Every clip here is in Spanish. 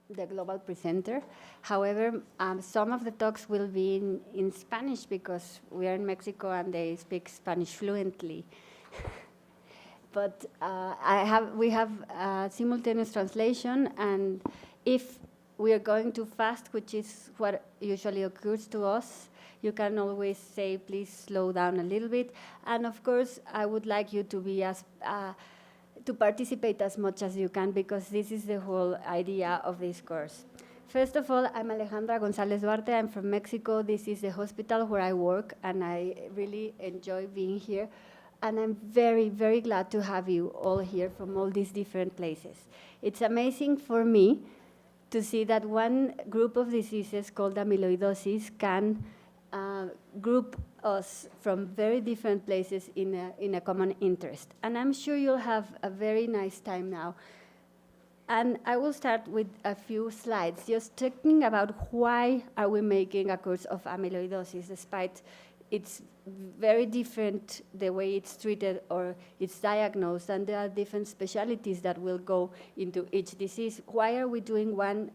the global presenter. However, some of the talks will be in Spanish because we are in Mexico and they speak Spanish fluently. But we have simultaneous translation, and if we are going too fast, which is what usually occurs to us, you can always say, please slow down a little bit. And of course, I would like you to be to participate as much as you can, because this is the whole idea of this course. First of all, I'm Alejandra González Duarte. I'm from Mexico. This is the hospital where I work, and I really enjoy being here. And I'm very, very glad to have you all here from all these different places. It's amazing for me to see that one group of diseases called amyloidosis can group us from very different places in a common interest. And I'm sure you'll have a very nice time now. And I will start with a few slides, just talking about why are we making a course of amyloidosis, despite it's very different the way it's treated or it's diagnosed, and there are different specialties that will go into each disease. Why are we doing one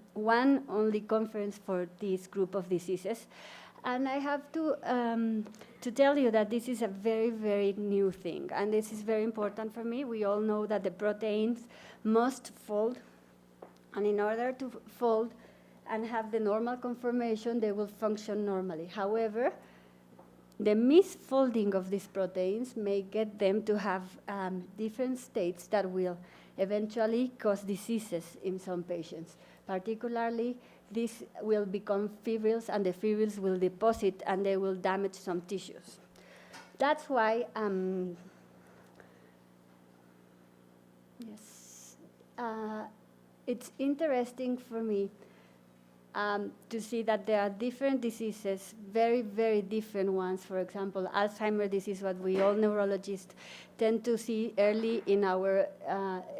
only conference for this group of diseases? And I have to tell you that this is a very, very new thing, and this is very important for me. We all know that the proteins must fold, and in order to fold and have the normal conformation, they will function normally. However, the misfolding of these proteins may get them to have different states that will eventually cause diseases in some patients. Particularly, this will become fibrils, and the fibrils will deposit, and they will damage some tissues. That's why, it's interesting for me to see that there are different diseases, very, very different ones. For example, Alzheimer's disease, what we all neurologists tend to see early in our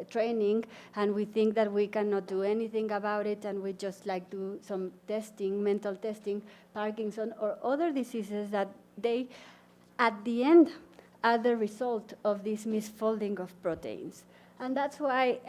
training, and we think that we cannot do anything about it, and we just like do some testing, mental testing, Parkinson, or other diseases that they, at the end, are the result of this misfolding of proteins. And that's why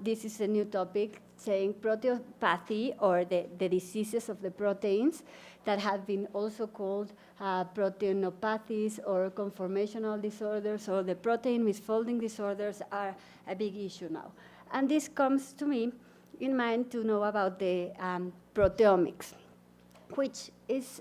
this is a new topic, saying proteopathy, or the diseases of the proteins, that have been also called proteinopathies or conformational disorders, or the protein misfolding disorders are a big issue now. And this comes to me in mind to know about the proteomics, which is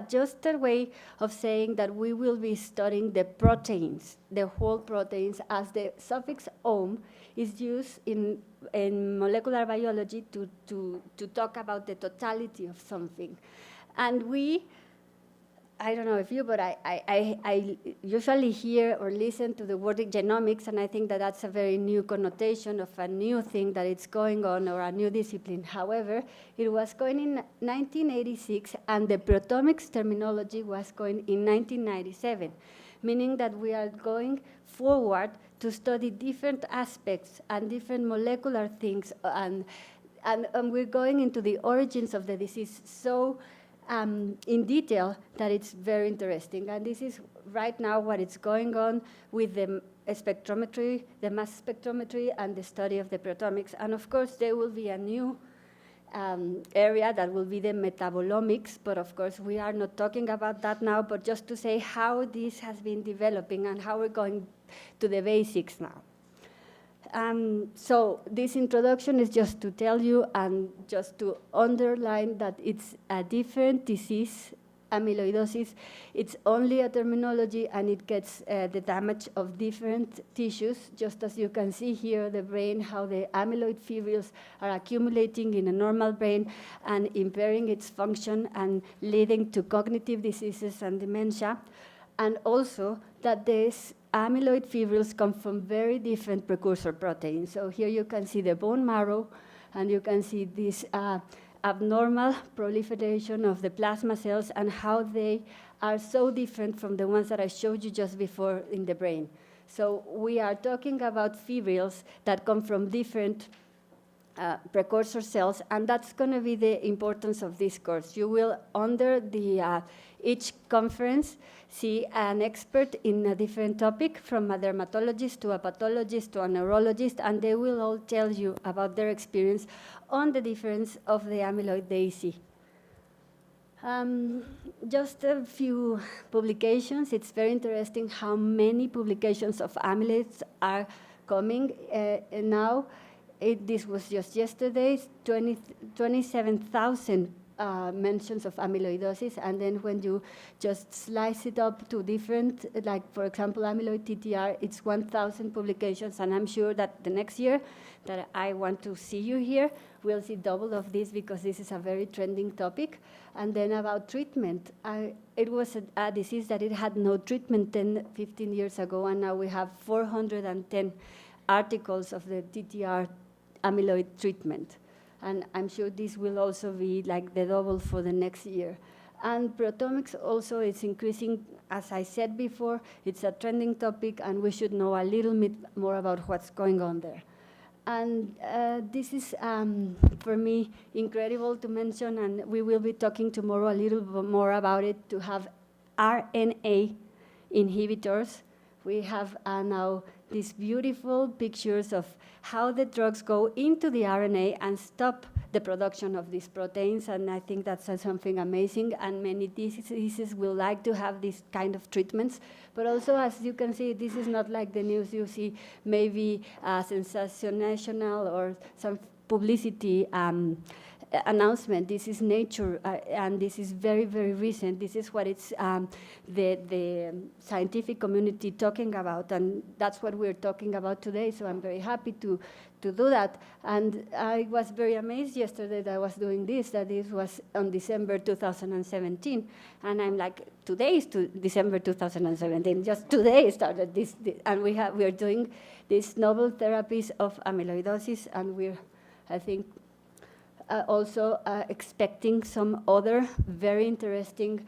just a way of saying that we will be studying the proteins, the whole proteins, as the suffix -ome is used in molecular biology to talk about the totality of something. And I don't know if you, but I usually hear or listen to the word genomics, and I think that that's a very new connotation of a new thing that it's going on, or a new discipline. However, it was going in 1986, and the proteomics terminology was going in 1997, meaning that we are going forward to study different aspects and different molecular things, and we're going into the origins of the disease so in detail that it's very interesting. And this is right now what is going on with the spectrometry, the mass spectrometry, and the study of the proteomics. And of course, there will be a new area that will be the metabolomics, but of course, we are not talking about that now, but just to say how this has been developing and how we're going to the basics now. So this introduction is just to tell you and just to underline that it's a different disease, amyloidosis. It's only a terminology, and it gets the damage of different tissues, just as you can see here, the brain, how the amyloid fibrils are accumulating in a normal brain and impairing its function and leading to cognitive diseases and dementia. And also that these amyloid fibrils come from very different precursor proteins. So here you can see the bone marrow, and you can see this abnormal proliferation of the plasma cells and how they are so different from the ones that I showed you just before in the brain. So we are talking about fibrils that come from different precursor cells, and that's going to be the importance of this course. You will, under the each conference, see an expert in a different topic, from a dermatologist to a pathologist to a neurologist, and they will all tell you about their experience on the difference of the amyloid they see. Just a few publications. It's very interesting how many publications of amyloids are coming now. This was just yesterday, 27,000 mentions of amyloidosis, and then when you just slice it up to different, like for example, amyloid TTR, it's 1,000 publications, and I'm sure that the next year that I want to see you here, we'll see double of this, because this is a very trending topic. And then about treatment, it was a disease that it had no treatment 10, 15 years ago, and now we have 410 articles of the TTR amyloid treatment. And I'm sure this will also be like the double for the next year. And proteomics also is increasing. As I said before, it's a trending topic, and we should know a little bit more about what's going on there. And this is, for me, incredible to mention, and we will be talking tomorrow a little bit more about it, to have RNA inhibitors. We have now these beautiful pictures of how the drugs go into the RNA and stop the production of these proteins, and I think that's something amazing, and many diseases will like to have this kind of treatments. But also, as you can see, this is not like the news you see, maybe sensational or some publicity announcement. This is Nature, and this is very, very recent. This is what it's the scientific community talking about, and that's what we're talking about today, so I'm very happy to do that. And I was very amazed yesterday that I was doing this, that this was on December 2017, and I'm like, today is December 2017, just today started this and we are doing these novel therapies of amyloidosis, and we're, I think, also expecting some other very interesting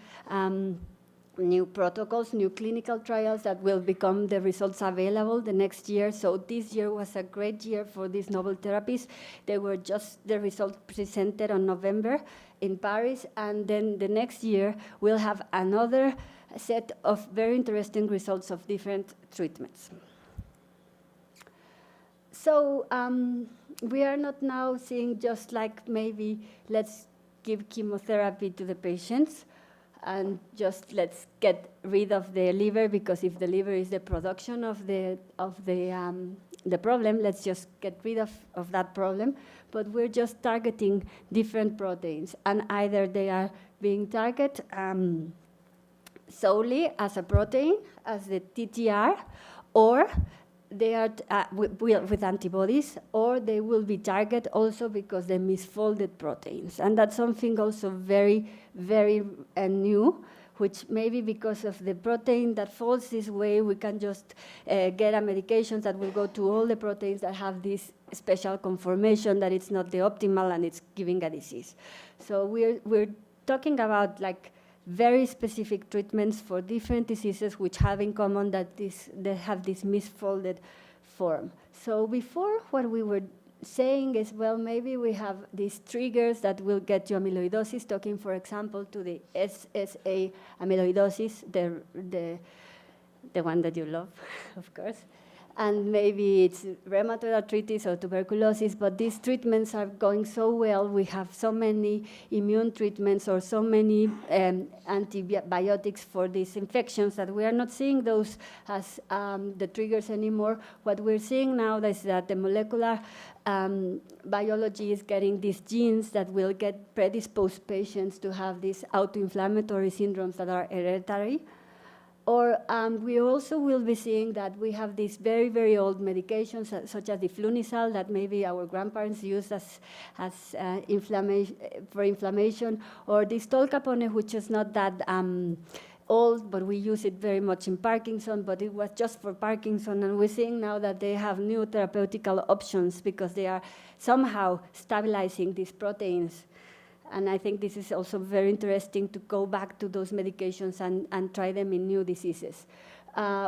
new protocols, new clinical trials that will become the results available the next year. So this year was a great year for these novel therapies. They were just the results presented on November in Paris, and then the next year we'll have another set of very interesting results of different treatments. So we are not now seeing just like maybe let's give chemotherapy to the patients and just let's get rid of the liver, because if the liver is the production of the problem, let's just get rid of that problem. But we're just targeting different proteins, and either they are being targeted solely as a protein, as the TTR, or they are with antibodies, or they will be targeted also because they misfolded proteins. And that's something also very, very new, which maybe because of the protein that folds this way, we can just get a medication that will go to all the proteins that have this special conformation that it's not the optimal and it's giving a disease. So we're talking about like very specific treatments for different diseases which have in common that they have this misfolded form. So before, what we were saying is, well, maybe we have these triggers that will get to amyloidosis, talking, for example, to the SSA amyloidosis, the one that you love, of course. And maybe it's rheumatoid arthritis or tuberculosis, but these treatments are going so well. We have so many immune treatments or so many antibiotics for these infections that we are not seeing those as the triggers anymore. What we're seeing now is that the molecular biology is getting these genes that will get predisposed patients to have these autoinflammatory syndromes that are hereditary. Or we also will be seeing that we have these very, very old medications, such as the Flunizal, that maybe our grandparents used as for inflammation, or this Tolcapone, which is not that old, but we use it very much in Parkinson, but it was just for Parkinson. And we're seeing now that they have new therapeutical options because they are somehow stabilizing these proteins. And I think this is also very interesting to go back to those medications and try them in new diseases.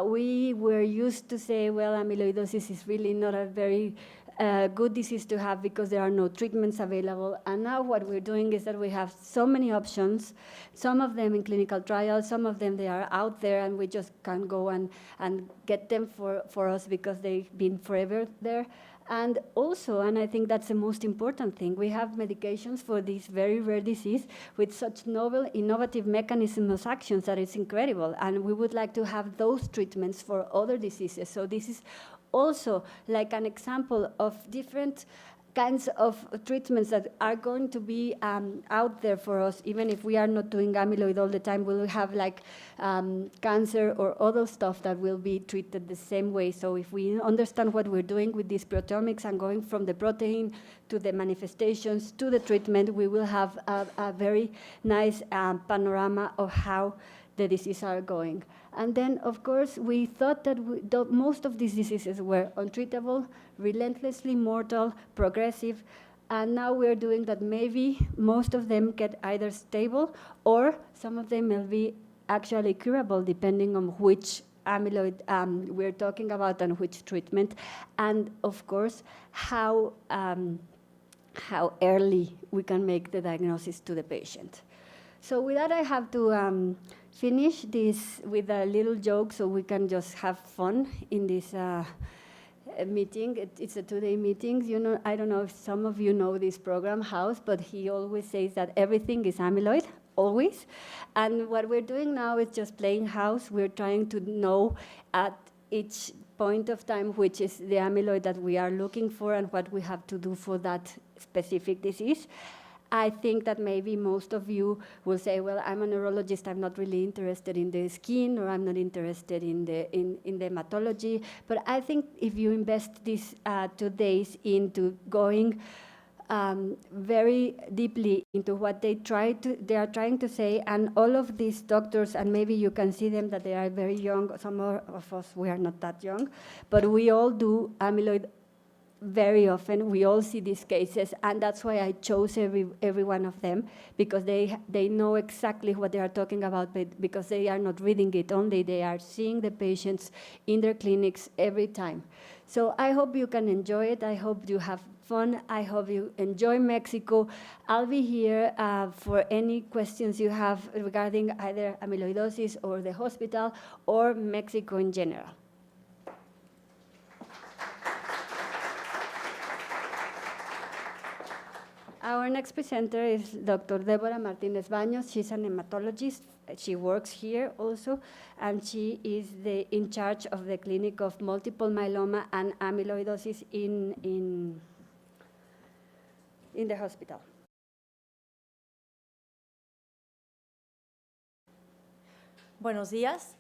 We were used to say, well, amyloidosis is really not a very good disease to have because there are no treatments available. And now what we're doing is that we have so many options, some of them in clinical trials, some of them they are out there, and we just can't go and get them for us because they've been forever there. And also, and I think that's the most important thing, we have medications for this very rare disease with such novel, innovative mechanisms of actions that it's incredible. And we would like to have those treatments for other diseases. So this is also like an example of different kinds of treatments that are going to be out there for us. Even if we are not doing amyloid all the time, we'll have like cancer or other stuff that will be treated the same way. So if we understand what we're doing with these proteomics and going from the protein to the manifestations to the treatment, we will have a very nice panorama of how the diseases are going. And then, of course, we thought that most of these diseases were untreatable, relentlessly mortal, progressive, and now we're doing that maybe most of them get either stable or some of them will be actually curable depending on which amyloid we're talking about and which treatment, and of course, how early we can make the diagnosis to the patient. So with that, I have to finish this with a little joke so we can just have fun in this meeting. It's a two-day meeting. You know, I don't know if some of you know this program, House, but he always says that everything is amyloid, always. And what we're doing now is just playing House. We're trying to know at each point of time which is the amyloid that we are looking for and what we have to do for that specific disease. I think that maybe most of you will say, well, I'm a neurologist, I'm not really interested in the skin, or I'm not interested in the hematology. But I think if you invest these 2 days into going very deeply into what they are trying to say, and all of these doctors, and maybe you can see them that they are very young, some of us, we are not that young, but we all do amyloid very often. We all see these cases, and that's why I chose every one of them, because they know exactly what they are talking about, but because they are not reading it only, they are seeing the patients in their clinics every time. So I hope you can enjoy it. I hope you have fun. I hope you enjoy Mexico. I'll be here for any questions you have regarding either amyloidosis or the hospital or Mexico in general. Our next presenter is Dr. Deborah Martinez Baños. She's an hematologist. She works here also, and she is in charge of the Clinic of Multiple Myeloma and Amyloidosis in the hospital. Buenos días.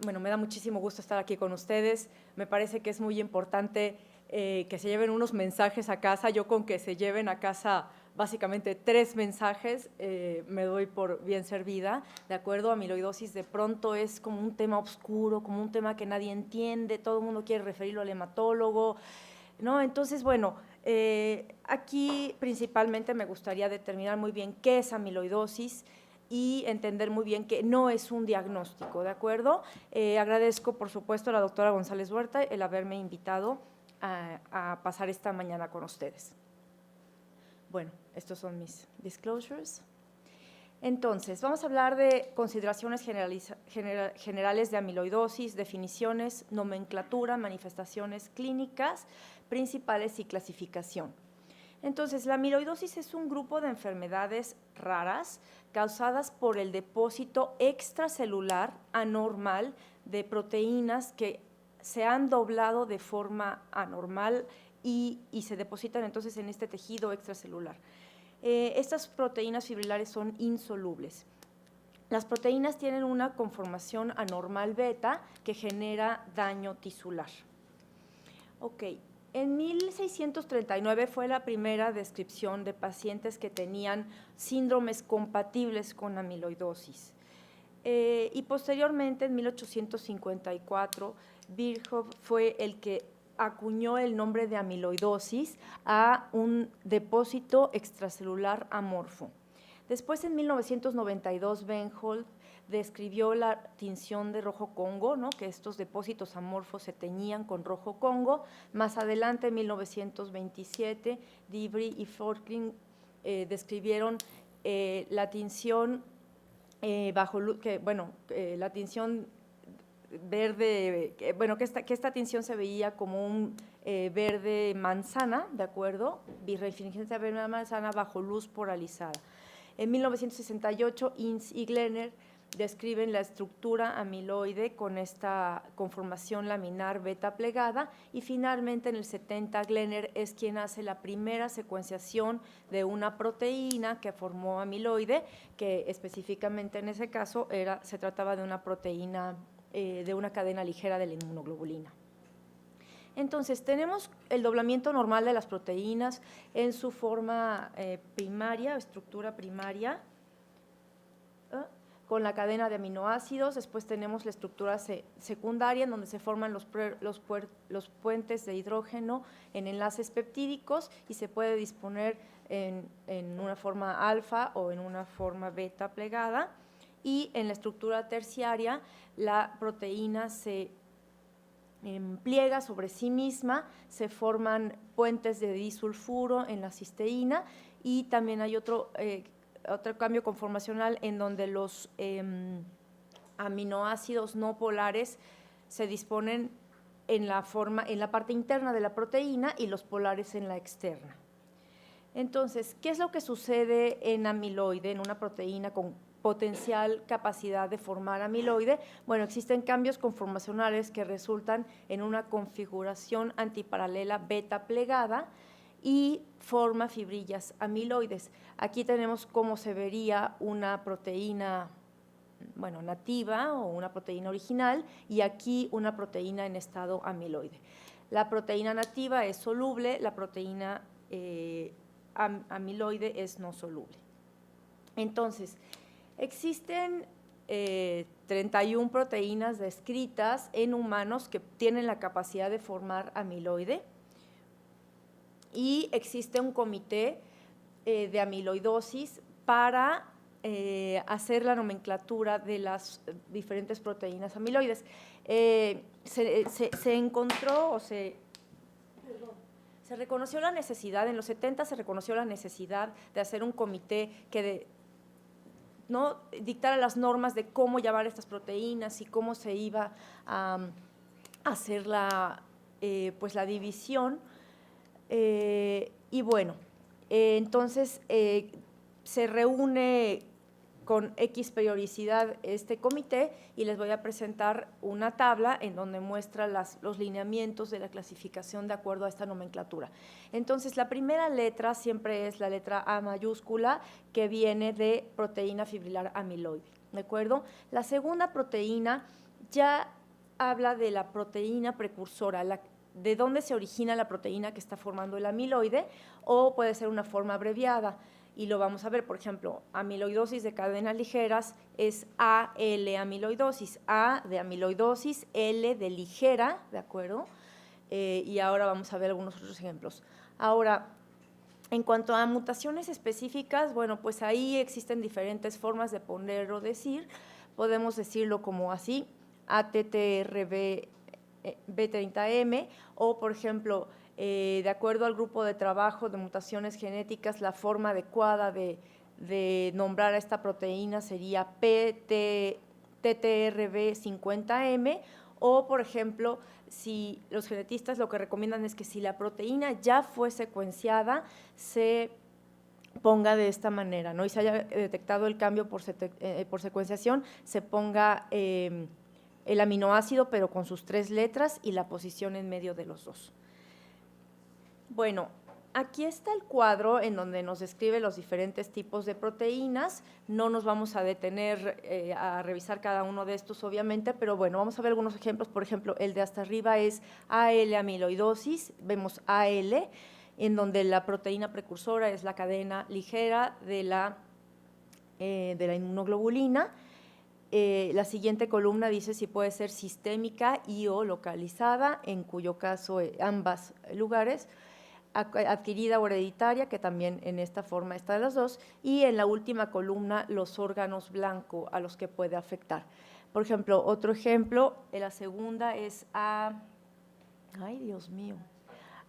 Bueno, me da muchísimo gusto estar aquí con ustedes. Me parece que es muy importante que se lleven unos mensajes a casa. Yo con que se lleven a casa básicamente 3 mensajes, me doy por bien servida, ¿de acuerdo? Amiloidosis de pronto es como un tema oscuro, como un tema que nadie entiende, todo el mundo quiere referirlo al hematólogo, ¿no? Entonces, bueno, aquí principalmente me gustaría determinar muy bien qué es amiloidosis y entender muy bien que no es un diagnóstico, ¿de acuerdo? Agradezco, por supuesto, a la doctora González Huerta el haberme invitado a pasar esta mañana con ustedes. Bueno, estos son mis disclosures. Entonces, vamos a hablar de consideraciones generales de amiloidosis, definiciones, nomenclatura, manifestaciones clínicas principales y clasificación. Entonces, la amiloidosis es un grupo de enfermedades raras causadas por el depósito extracelular anormal de proteínas que se han doblado de forma anormal y se depositan entonces en este tejido extracelular. Estas proteínas fibrilares son insolubles. Las proteínas tienen una conformación anormal beta que genera daño tisular. Ok, en 1639 fue la primera descripción de pacientes que tenían síndromes compatibles con amiloidosis. Y posteriormente, en 1854, Virchow fue el que acuñó el nombre de amiloidosis a un depósito extracelular amorfo. Después, en 1992, describió la tinción de rojo Congo, ¿no? Que estos depósitos amorfos se teñían con rojo Congo. Más adelante, en 1927, Dibry y Fortling describieron la tinción bajo luz, la tinción verde, que esta tinción se veía como un verde manzana, ¿de acuerdo? Birefringente verde manzana bajo luz polarizada. En 1968, Ince y Glenner describen la estructura amiloide con esta conformación laminar beta plegada, y finalmente en el 70 Glenner es quien hace la primera secuenciación de una proteína que formó amiloide, que específicamente en ese caso se trataba de una proteína de una cadena ligera de la inmunoglobulina. Entonces, tenemos el doblamiento normal de las proteínas en su forma primaria, estructura primaria, con la cadena de aminoácidos. Después tenemos la estructura secundaria, en donde se forman los puentes de hidrógeno en enlaces peptídicos, y se puede disponer en una forma alfa o en una forma beta plegada. Y en la estructura terciaria, la proteína se pliega sobre sí misma, se forman puentes de disulfuro en la cisteína, y también hay otro cambio conformacional en donde los aminoácidos no polares se disponen en la parte interna de la proteína y los polares en la externa. Entonces, ¿qué es lo que sucede en amiloide, en una proteína con potencial capacidad de formar amiloide? Bueno, existen cambios conformacionales que resultan en una configuración antiparalela beta plegada y forma fibrillas amiloides. Aquí tenemos cómo se vería una proteína nativa o una proteína original, y aquí una proteína en estado amiloide. La proteína nativa es soluble, la proteína amiloide es no soluble. Entonces, existen 31 proteínas descritas en humanos que tienen la capacidad de formar amiloide, y existe un comité de amiloidosis para hacer la nomenclatura de las diferentes proteínas amiloides. Se encontró o se reconoció la necesidad, en los 70 se reconoció la necesidad de hacer un comité que dictara las normas de cómo llamar estas proteínas y cómo se iba a hacer la división. Entonces se reúne con X periodicidad este comité, y les voy a presentar una tabla en donde muestra los lineamientos de la clasificación de acuerdo a esta nomenclatura. Entonces, la primera letra siempre es la letra A mayúscula, que viene de proteína fibrilar amiloide, ¿de acuerdo? La segunda proteína ya habla de la proteína precursora, de dónde se origina la proteína que está formando el amiloide, o puede ser una forma abreviada, y lo vamos a ver. Por ejemplo, amiloidosis de cadenas ligeras es AL amiloidosis, A de amiloidosis, L de ligera, ¿de acuerdo? Y ahora vamos a ver algunos otros ejemplos. Ahora, en cuanto a mutaciones específicas, bueno, pues ahí existen diferentes formas de poner o decir. Podemos decirlo como así, ATTRB B30M, o por ejemplo, de acuerdo al grupo de trabajo de mutaciones genéticas, la forma adecuada de nombrar a esta proteína sería TTRB50M, o por ejemplo, si los genetistas lo que recomiendan es que si la proteína ya fue secuenciada, se ponga de esta manera, ¿no? Y se haya detectado el cambio por secuenciación, se ponga el aminoácido, pero con sus 3 letras y la posición en medio de los dos. Bueno, aquí está el cuadro en donde nos describe los diferentes tipos de proteínas. No nos vamos a detener a revisar cada uno de estos, obviamente, pero bueno, vamos a ver algunos ejemplos. Por ejemplo, el de hasta arriba es AL amiloidosis, vemos AL, en donde la proteína precursora es la cadena ligera de la inmunoglobulina. La siguiente columna dice si puede ser sistémica y o localizada, en cuyo caso ambas lugares. adquirida o hereditaria, que también en esta forma está de las dos, y en la última columna los órganos blancos a los que puede afectar. Por ejemplo, otro ejemplo, en la segunda es ay Dios mío,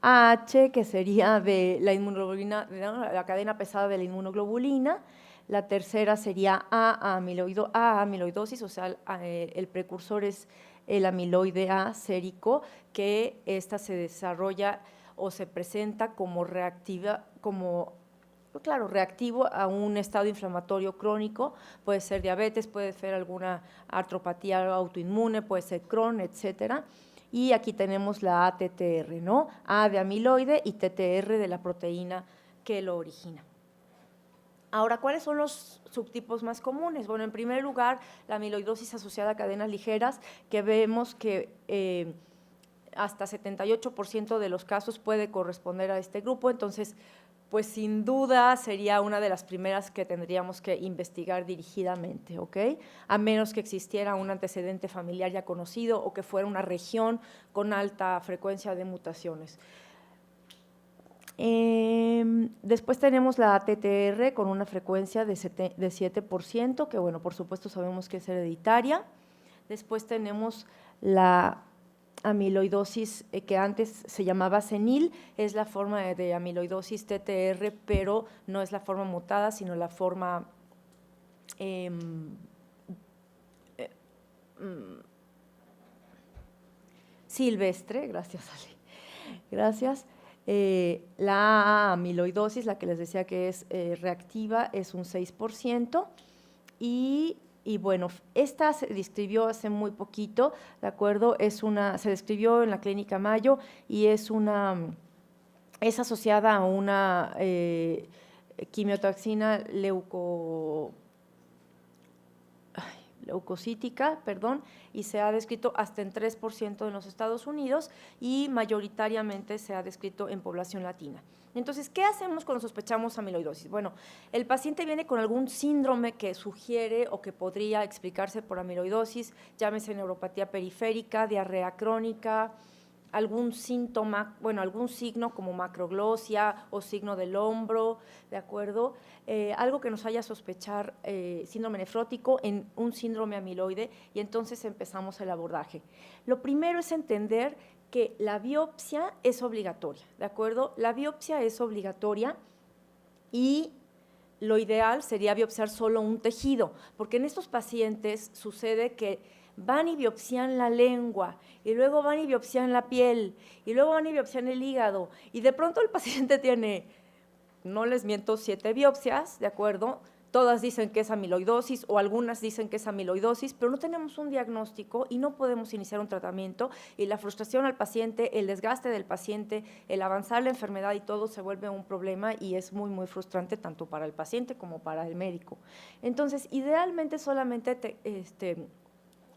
AH, que sería de la inmunoglobulina, la cadena pesada de la inmunoglobulina. La tercera sería amiloidosis, o sea, el precursor es el amiloide A sérico, que esta se desarrolla o se presenta como reactiva, reactivo a un estado inflamatorio crónico, puede ser diabetes, puede ser alguna artropatía autoinmune, puede ser Crohn, etcétera. Y aquí tenemos la ATTR, ¿no? A de amiloide y TTR de la proteína que lo origina. Ahora, ¿cuáles son los subtipos más comunes? Bueno, en primer lugar, la amiloidosis asociada a cadenas ligeras, que vemos que hasta 78% de los casos puede corresponder a este grupo, entonces, pues sin duda sería una de las primeras que tendríamos que investigar dirigidamente, ¿ok? A menos que existiera un antecedente familiar ya conocido o que fuera una región con alta frecuencia de mutaciones. Después tenemos la TTR con una frecuencia de 7%, que bueno, por supuesto sabemos que es hereditaria. Después tenemos la amiloidosis que antes se llamaba senil, es la forma de amiloidosis TTR, pero no es la forma mutada, sino la forma silvestre, gracias Ali, gracias. La amiloidosis, la que les decía que es reactiva, es un 6%, y bueno, esta se describió hace muy poquito, ¿de acuerdo? Se describió en la Clínica Mayo y es asociada a una quimiotoxina leucocítica, y se ha descrito hasta en 3% en los Estados Unidos y mayoritariamente se ha descrito en población latina. Entonces, ¿qué hacemos cuando sospechamos amiloidosis? Bueno, el paciente viene con algún síndrome que sugiere o que podría explicarse por amiloidosis, llámese neuropatía periférica, diarrea crónica, algún síntoma, bueno, algún signo como macroglosia o signo del hombro, ¿de acuerdo? Algo que nos haya sospechar síndrome nefrótico en un síndrome amiloide, y entonces empezamos el abordaje. Lo primero es entender que la biopsia es obligatoria, ¿de acuerdo? La biopsia es obligatoria y lo ideal sería biopsiar solo un tejido, porque en estos pacientes sucede que van y biopsian la lengua, y luego van y biopsian la piel, y luego van y biopsian el hígado, y de pronto el paciente tiene, no les miento, 7 biopsias, ¿de acuerdo? Todas dicen que es amiloidosis o algunas dicen que es amiloidosis, pero no tenemos un diagnóstico y no podemos iniciar un tratamiento, y la frustración al paciente, el desgaste del paciente, el avanzar la enfermedad y todo se vuelve un problema y es muy, muy frustrante tanto para el paciente como para el médico. Entonces, idealmente solamente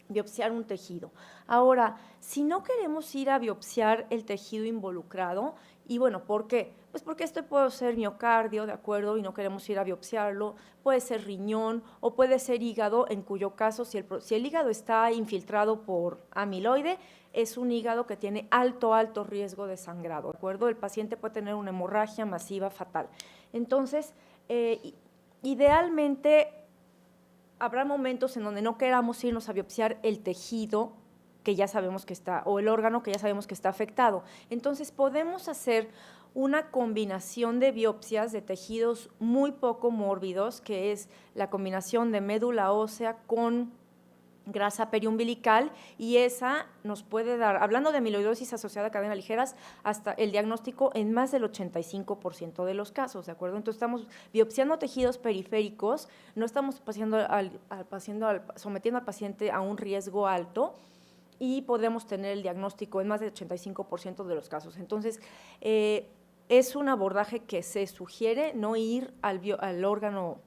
biopsiar un tejido. Ahora, si no queremos ir a biopsiar el tejido involucrado, y bueno, ¿por qué? Pues porque esto puede ser miocardio, ¿de acuerdo? Y no queremos ir a biopsiarlo, puede ser riñón o puede ser hígado, en cuyo caso, si el hígado está infiltrado por amiloide, es un hígado que tiene alto riesgo de sangrado, ¿de acuerdo? El paciente puede tener una hemorragia masiva fatal. Entonces, idealmente, habrá momentos en donde no queramos irnos a biopsiar el tejido que ya sabemos que está, o el órgano que ya sabemos que está afectado. Entonces, podemos hacer una combinación de biopsias de tejidos muy poco mórbidos, que es la combinación de médula ósea con grasa periumbilical, y esa nos puede dar, hablando de amiloidosis asociada a cadenas ligeras, hasta el diagnóstico en más del 85% de los casos, ¿de acuerdo? Entonces, estamos biopsiando tejidos periféricos, no estamos sometiendo al paciente a un riesgo alto, y podemos tener el diagnóstico en más del 85% de los casos. Entonces, es un abordaje que se sugiere no ir al órgano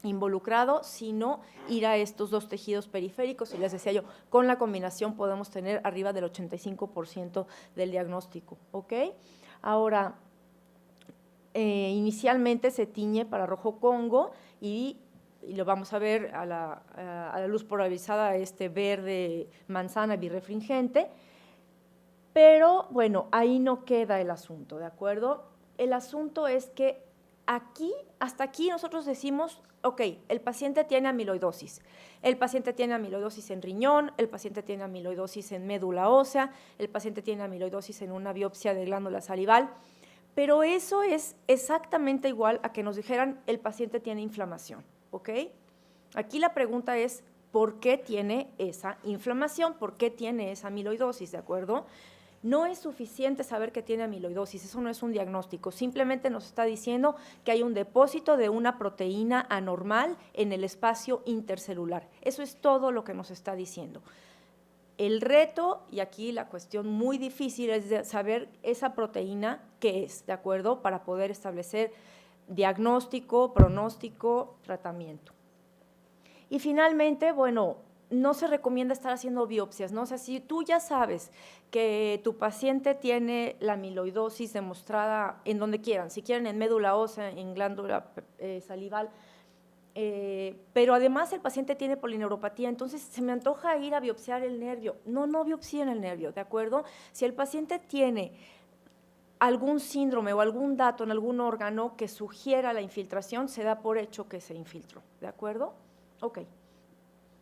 involucrado, sino ir a estos dos tejidos periféricos, y les decía yo, con la combinación podemos tener arriba del 85% del diagnóstico, ¿ok? Ahora, inicialmente se tiñe para rojo Congo y lo vamos a ver a la luz polarizada, verde manzana birrefringente, pero bueno, ahí no queda el asunto, ¿de acuerdo? el asunto es que aquí, hasta aquí nosotros decimos, ok, el paciente tiene amiloidosis. El paciente tiene amiloidosis en riñón, el paciente tiene amiloidosis en médula ósea, el paciente tiene amiloidosis en una biopsia de glándula salival, pero eso es exactamente igual a que nos dijeran el paciente tiene inflamación, ¿ok? Aquí la pregunta es, ¿por qué tiene esa inflamación? ¿Por qué tiene esa amiloidosis, de acuerdo? No es suficiente saber que tiene amiloidosis, eso no es un diagnóstico, simplemente nos está diciendo que hay un depósito de una proteína anormal en el espacio intercelular. Eso es todo lo que nos está diciendo. El reto, y aquí la cuestión muy difícil, es de saber esa proteína qué es, ¿de acuerdo? Para poder establecer diagnóstico, pronóstico, tratamiento. Y finalmente, bueno, no se recomienda estar haciendo biopsias, ¿no? O sea, si tú ya sabes que tu paciente tiene la amiloidosis demostrada en donde quieran, si quieren en médula ósea, en glándula salival, pero además el paciente tiene polineuropatía, entonces se me antoja ir a biopsiar el nervio. No biopsien el nervio, ¿de acuerdo? Si el paciente tiene algún síndrome o algún dato en algún órgano que sugiera la infiltración, se da por hecho que se infiltró, ¿de acuerdo? Ok.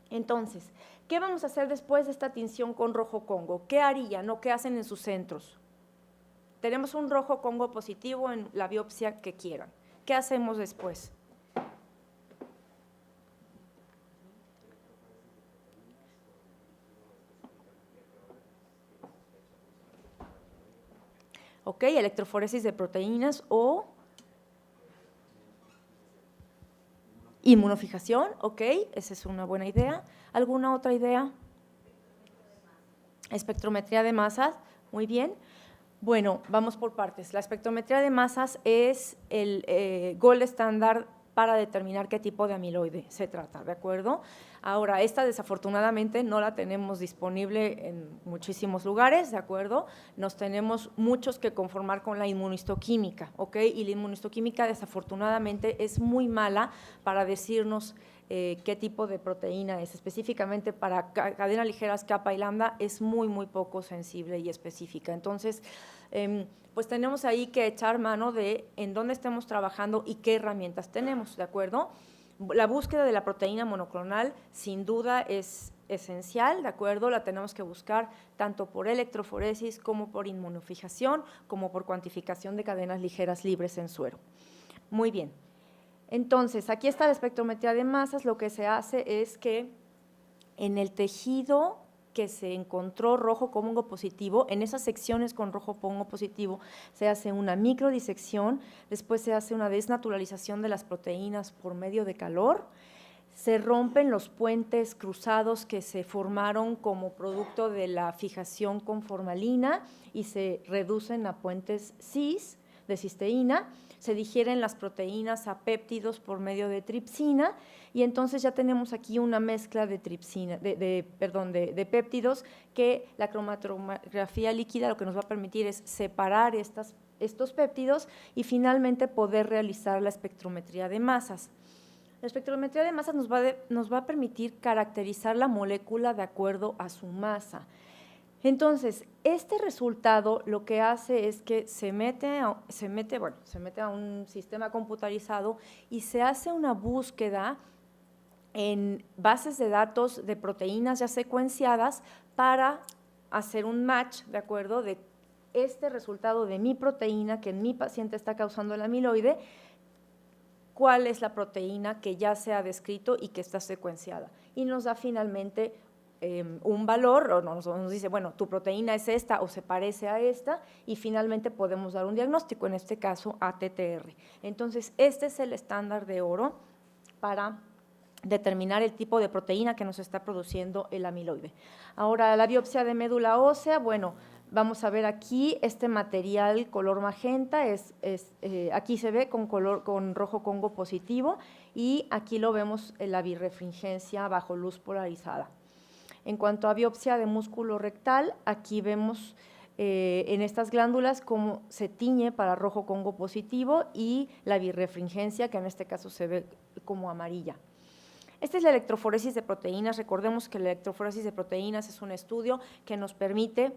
Entonces, ¿qué vamos a hacer después de esta tinción con rojo Congo? ¿Qué harían o qué hacen en sus centros? Tenemos un rojo Congo positivo en la biopsia que quieran. ¿Qué hacemos después? Ok, electroforesis de proteínas o inmunofijación, ok, esa es una buena idea. ¿Alguna otra idea? Espectrometría de masas, muy bien. Bueno, vamos por partes. La espectrometría de masas es el gold estándar para determinar qué tipo de amiloide se trata, ¿de acuerdo? Ahora, esta desafortunadamente no la tenemos disponible en muchísimos lugares, ¿de acuerdo? Nos tenemos muchos que conformar con la inmunistoquímica, ¿ok? Y la inmunistoquímica desafortunadamente es muy mala para decirnos qué tipo de proteína es. Específicamente para cadenas ligeras kappa y lambda es muy poco sensible y específica. Entonces, pues tenemos ahí que echar mano de en dónde estemos trabajando y qué herramientas tenemos, ¿de acuerdo? La búsqueda de la proteína monoclonal sin duda es esencial, ¿de acuerdo? La tenemos que buscar tanto por electroforesis como por inmunofijación, como por cuantificación de cadenas ligeras libres en suero. Muy bien. Entonces, aquí está la espectrometría de masas. Lo que se hace es que en el tejido que se encontró rojo Congo positivo, en esas secciones con rojo Congo positivo se hace una microdisección, después se hace una desnaturalización de las proteínas por medio de calor, se rompen los puentes cruzados que se formaron como producto de la fijación con formalina y se reducen a puentes cis de cisteína, se digieren las proteínas a péptidos por medio de tripsina y entonces ya tenemos aquí una mezcla de tripsina, de péptidos que la cromatografía líquida lo que nos va a permitir es separar estos péptidos y finalmente poder realizar la espectrometría de masas. La espectrometría de masas nos va a permitir caracterizar la molécula de acuerdo a su masa. Entonces, este resultado lo que hace es que se mete a un sistema computarizado y se hace una búsqueda en bases de datos de proteínas ya secuenciadas para hacer un match, ¿de acuerdo?, de este resultado de mi proteína que en mi paciente está causando el amiloide, cuál es la proteína que ya se ha descrito y que está secuenciada. Y nos da finalmente un valor, o nos dice, bueno, tu proteína es esta o se parece a esta, y finalmente podemos dar un diagnóstico, en este caso ATTR. Entonces, este es el estándar de oro para determinar el tipo de proteína que nos está produciendo el amiloide. Ahora, la biopsia de médula ósea, bueno, vamos a ver aquí este material color magenta, aquí se ve con rojo Congo positivo y aquí lo vemos en la birefringencia bajo luz polarizada. En cuanto a biopsia de músculo rectal, aquí vemos en estas glándulas cómo se tiñe para rojo Congo positivo y la birefringencia, que en este caso se ve como amarilla. Esta es la electroforesis de proteínas. Recordemos que la electroforesis de proteínas es un estudio que nos permite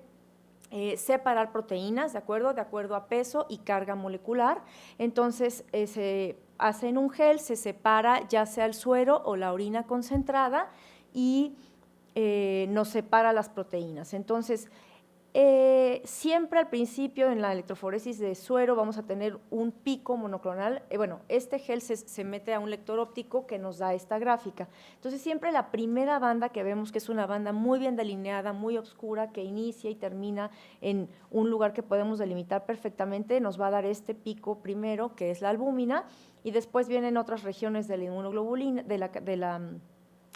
separar proteínas, ¿de acuerdo? De acuerdo a peso y carga molecular. Entonces, se hace en un gel, se separa ya sea el suero o la orina concentrada y nos separa las proteínas. Entonces, siempre al principio en la electroforesis de suero vamos a tener un pico monoclonal. Bueno, este gel se mete a un lector óptico que nos da esta gráfica. Entonces, siempre la primera banda que vemos, que es una banda muy bien delineada, muy oscura, que inicia y termina en un lugar que podemos delimitar perfectamente, nos va a dar este pico primero, que es la albúmina, y después vienen otras regiones de la inmunoglobulina, de la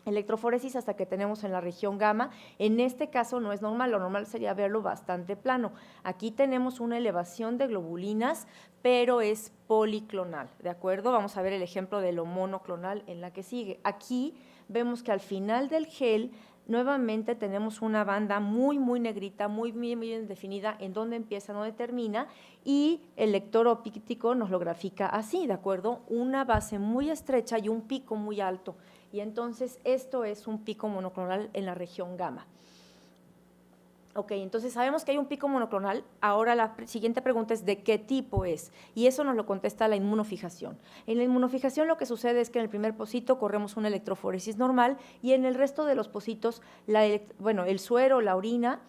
electroforesis hasta que tenemos en la región gamma. En este caso no es normal, lo normal sería verlo bastante plano. Aquí tenemos una elevación de globulinas, pero es policlonal, ¿de acuerdo? Vamos a ver el ejemplo de lo monoclonal en la que sigue. Aquí vemos que al final del gel nuevamente tenemos una banda muy, muy negrita, muy bien definida en dónde empieza, dónde termina, y el lector óptico nos lo grafica así, ¿de acuerdo? Una base muy estrecha y un pico muy alto. Y entonces esto es un pico monoclonal en la región gamma. Ok, entonces sabemos que hay un pico monoclonal. Ahora la siguiente pregunta es ¿de qué tipo es? Y eso nos lo contesta la inmunofijación. En la inmunofijación lo que sucede es que en el primer pocito corremos una electroforesis normal y en el resto de los pocitos, el suero, la orina,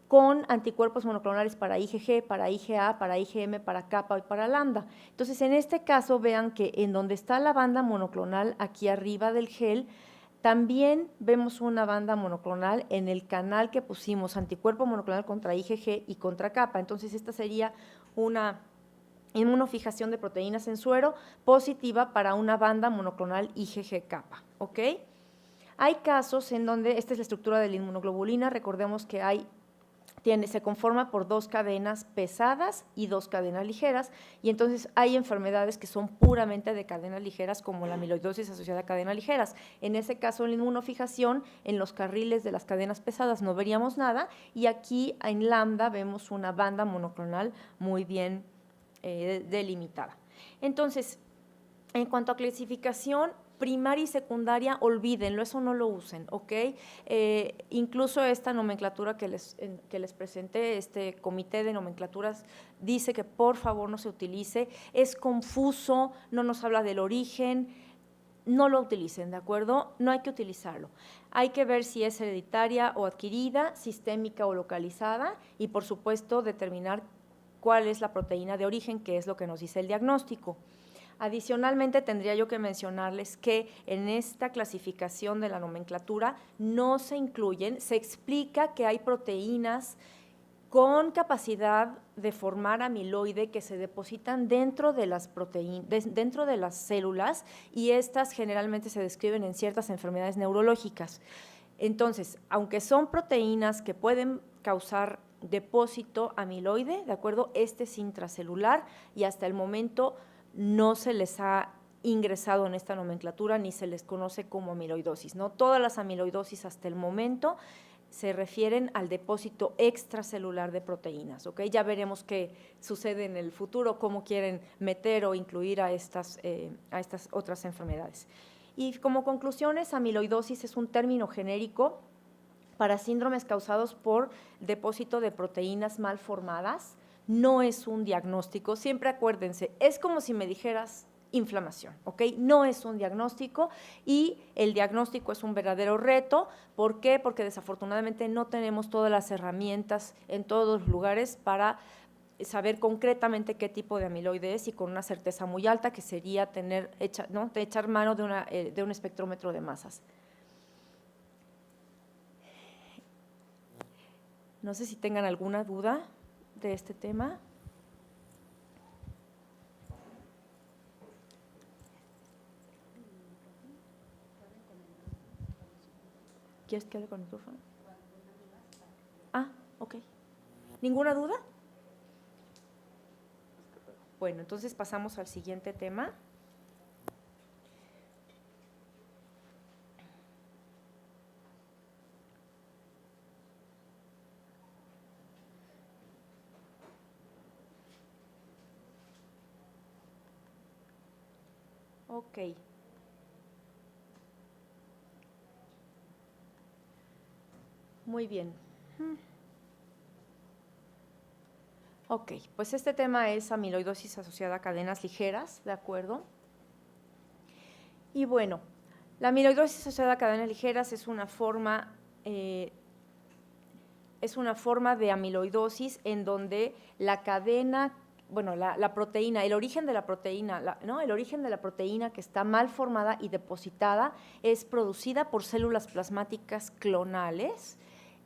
con anticuerpos monoclonales para IgG, para IgA, para IgM, para kappa y para lambda. Entonces, en este caso, vean que en donde está la banda monoclonal, aquí arriba del gel, también vemos una banda monoclonal en el canal que pusimos anticuerpo monoclonal contra IgG y contra kappa. Entonces, esta sería una inmunofijación de proteínas en suero positiva para una banda monoclonal IgG-kappa, ¿ok? Hay casos en donde, esta es la estructura de la inmunoglobulina, recordemos que se conforma por 2 cadenas pesadas y 2 cadenas ligeras, y entonces hay enfermedades que son puramente de cadenas ligeras, como la amiloidosis asociada a cadenas ligeras. En ese caso, en la inmunofijación, en los carriles de las cadenas pesadas no veríamos nada, y aquí en lambda vemos una banda monoclonal muy bien delimitada. Entonces, en cuanto a clasificación, primaria y secundaria, olvídenlo, eso no lo usen, ¿ok? Incluso esta nomenclatura que les presenté, este comité de nomenclaturas, dice que por favor no se utilice, es confuso, no nos habla del origen, no lo utilicen, ¿de acuerdo? No hay que utilizarlo. Hay que ver si es hereditaria o adquirida, sistémica o localizada, y por supuesto determinar cuál es la proteína de origen, que es lo que nos dice el diagnóstico. Adicionalmente, tendría yo que mencionarles que en esta clasificación de la nomenclatura no se incluyen, se explica que hay proteínas con capacidad de formar amiloide que se depositan dentro de las dentro de las células, y estas generalmente se describen en ciertas enfermedades neurológicas. Entonces, aunque son proteínas que pueden causar depósito amiloide, ¿de acuerdo? Este es intracelular y hasta el momento no se les ha ingresado en esta nomenclatura ni se les conoce como amiloidosis, ¿no? Todas las amiloidosis hasta el momento se refieren al depósito extracelular de proteínas, ¿ok? Ya veremos qué sucede en el futuro, cómo quieren meter o incluir a estas otras enfermedades. Y como conclusiones, amiloidosis es un término genérico para síndromes causados por depósito de proteínas mal formadas. No es un diagnóstico, siempre acuérdense, es como si me dijeras inflamación, ¿ok? No es un diagnóstico, y el diagnóstico es un verdadero reto. ¿Por qué? Porque desafortunadamente no tenemos todas las herramientas en todos los lugares para saber concretamente qué tipo de amiloide es, y con una certeza muy alta, que sería echar mano de un espectrómetro de masas. No sé si tengan alguna duda de este tema. ¿Quieres que hable con el micrófono? Ah, ok. ¿Ninguna duda? Bueno, entonces pasamos al siguiente tema. Ok. Muy bien. Ok, pues este tema es amiloidosis asociada a cadenas ligeras, ¿de acuerdo? Y bueno, la amiloidosis asociada a cadenas ligeras es una forma de amiloidosis en donde la cadena, bueno, la proteína, el origen de la proteína, el origen de la proteína que está mal formada y depositada es producida por células plasmáticas clonales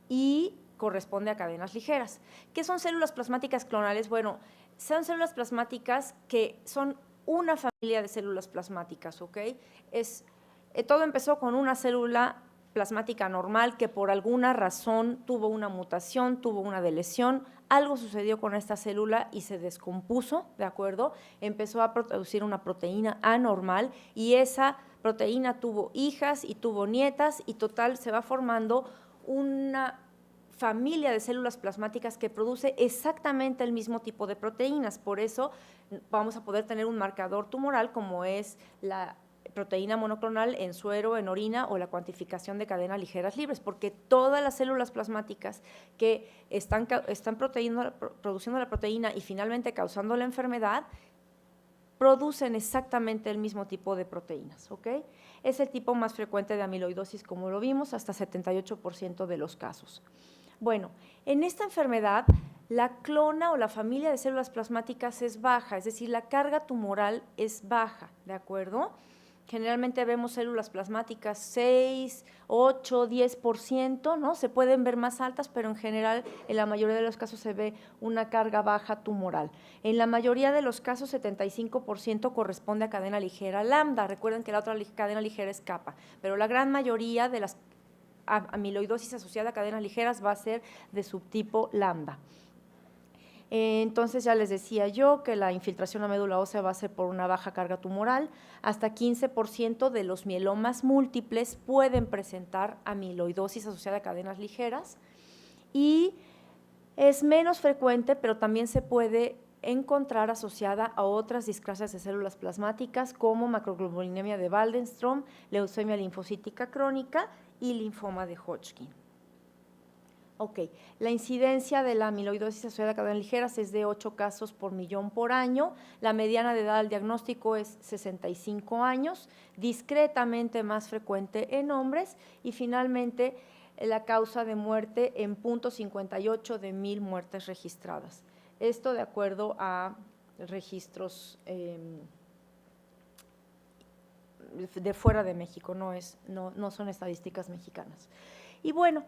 y corresponde a cadenas ligeras. ¿Qué son células plasmáticas clonales? Bueno, son células plasmáticas que son una familia de células plasmáticas, ¿ok? Todo empezó con una célula plasmática normal que por alguna razón tuvo una mutación, tuvo una deleción, algo sucedió con esta célula y se descompuso, ¿de acuerdo? Empezó a producir una proteína anormal y esa proteína tuvo hijas y tuvo nietas y total se va formando una familia de células plasmáticas que produce exactamente el mismo tipo de proteínas. Por eso vamos a poder tener un marcador tumoral como es la proteína monoclonal en suero, en orina o la cuantificación de cadenas ligeras libres, porque todas las células plasmáticas que están produciendo la proteína y finalmente causando la enfermedad, producen exactamente el mismo tipo de proteínas, ¿ok? Es el tipo más frecuente de amiloidosis, como lo vimos, hasta 78% de los casos. Bueno, en esta enfermedad, la clona o la familia de células plasmáticas es baja, es decir, la carga tumoral es baja, ¿de acuerdo? Generalmente vemos células plasmáticas 6, 8, 10%, ¿no? Se pueden ver más altas, pero en general, en la mayoría de los casos se ve una carga baja tumoral. En la mayoría de los casos, 75% corresponde a cadena ligera lambda. Recuerden que la otra cadena ligera es kappa, pero la gran mayoría de las amiloidosis asociada a cadenas ligeras va a ser de subtipo lambda. Entonces ya les decía yo que la infiltración a médula ósea va a ser por una baja carga tumoral. Hasta 15% de los mielomas múltiples pueden presentar amiloidosis asociada a cadenas ligeras y es menos frecuente, pero también se puede encontrar asociada a otras discrasias de células plasmáticas como macroglobulinemia de Waldenström, leucemia linfocítica crónica y linfoma de Hodgkin. Ok, la incidencia de la amiloidosis asociada a cadenas ligeras es de 8 casos por millón por año, la mediana de edad al diagnóstico es 65 años, discretamente más frecuente en hombres y finalmente la causa de muerte en 0.58 de 1000 muertes registradas. Esto de acuerdo a registros de fuera de México, no son estadísticas mexicanas. Y bueno,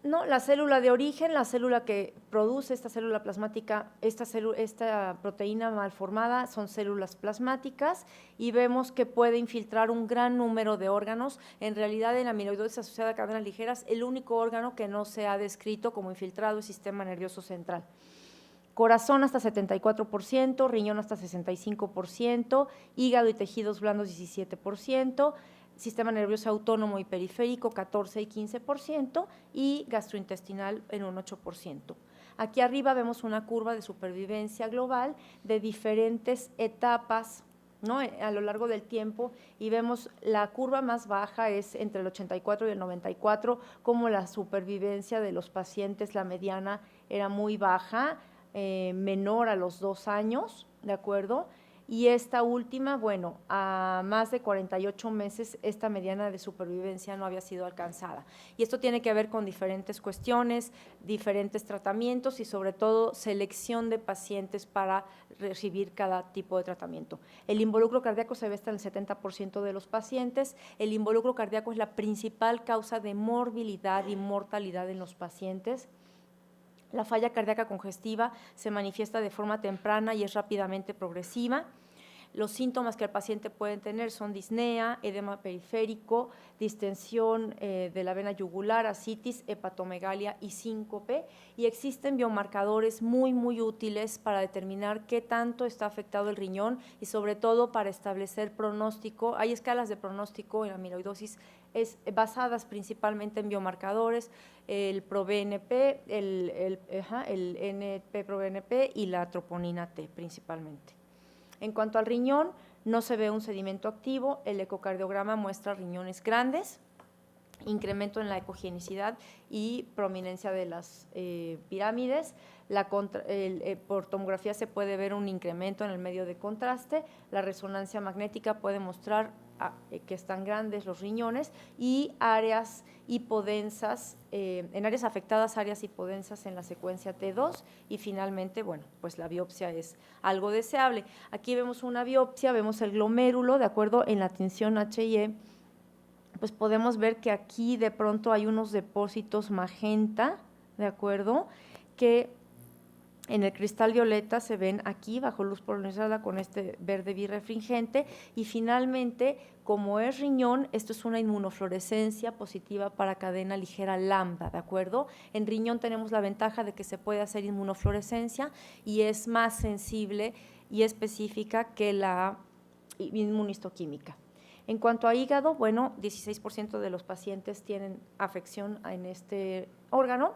¿no? La célula de origen, la célula que produce esta célula plasmática, esta proteína mal formada, son células plasmáticas y vemos que puede infiltrar un gran número de órganos. En realidad, en la amiloidosis asociada a cadenas ligeras, el único órgano que no se ha descrito como infiltrado es el sistema nervioso central. Corazón hasta 74%, riñón hasta 65%, hígado y tejidos blandos 17%, sistema nervioso autónomo y periférico 14 y 15% y gastrointestinal en un 8%. Aquí arriba vemos una curva de supervivencia global de diferentes etapas, ¿no? A lo largo del tiempo y vemos la curva más baja es entre el 84 y el 94, como la supervivencia de los pacientes, la mediana era muy baja, menor a los 2 años, ¿de acuerdo? Y esta última, bueno, a más de 48 meses, esta mediana de supervivencia no había sido alcanzada. Y esto tiene que ver con diferentes cuestiones, diferentes tratamientos y sobre todo selección de pacientes para recibir cada tipo de tratamiento. El involucro cardíaco se ve hasta en el 70% de los pacientes. El involucro cardíaco es la principal causa de morbilidad y mortalidad en los pacientes. La falla cardíaca congestiva se manifiesta de forma temprana y es rápidamente progresiva. Los síntomas que el paciente puede tener son disnea, edema periférico, distensión de la vena yugular, ascitis, hepatomegalia y síncope. Y existen biomarcadores muy, muy útiles para determinar qué tanto está afectado el riñón y sobre todo para establecer pronóstico. Hay escalas de pronóstico en amiloidosis basadas principalmente en biomarcadores, el ProBNP, el NT-proBNP y la troponina T principalmente. En cuanto al riñón, no se ve un sedimento activo, el ecocardiograma muestra riñones grandes, incremento en la ecogenicidad y prominencia de las pirámides. Por tomografía se puede ver un incremento en el medio de contraste. La resonancia magnética puede mostrar que están grandes los riñones y áreas hipodensas, en áreas afectadas, áreas hipodensas en la secuencia T2, y finalmente, bueno, pues la biopsia es algo deseable. Aquí vemos una biopsia, vemos el glomérulo, de acuerdo, en la tinción H&E, pues podemos ver que aquí de pronto hay unos depósitos magenta, ¿de acuerdo?, que en el cristal violeta se ven aquí bajo luz polarizada con este verde birrefringente, y finalmente, como es riñón, esto es una inmunofluorescencia positiva para cadena ligera lambda, ¿de acuerdo? En riñón tenemos la ventaja de que se puede hacer inmunofluorescencia y es más sensible y específica que la inmunistoquímica. En cuanto a hígado, bueno, 16% de los pacientes tienen afección en este órgano.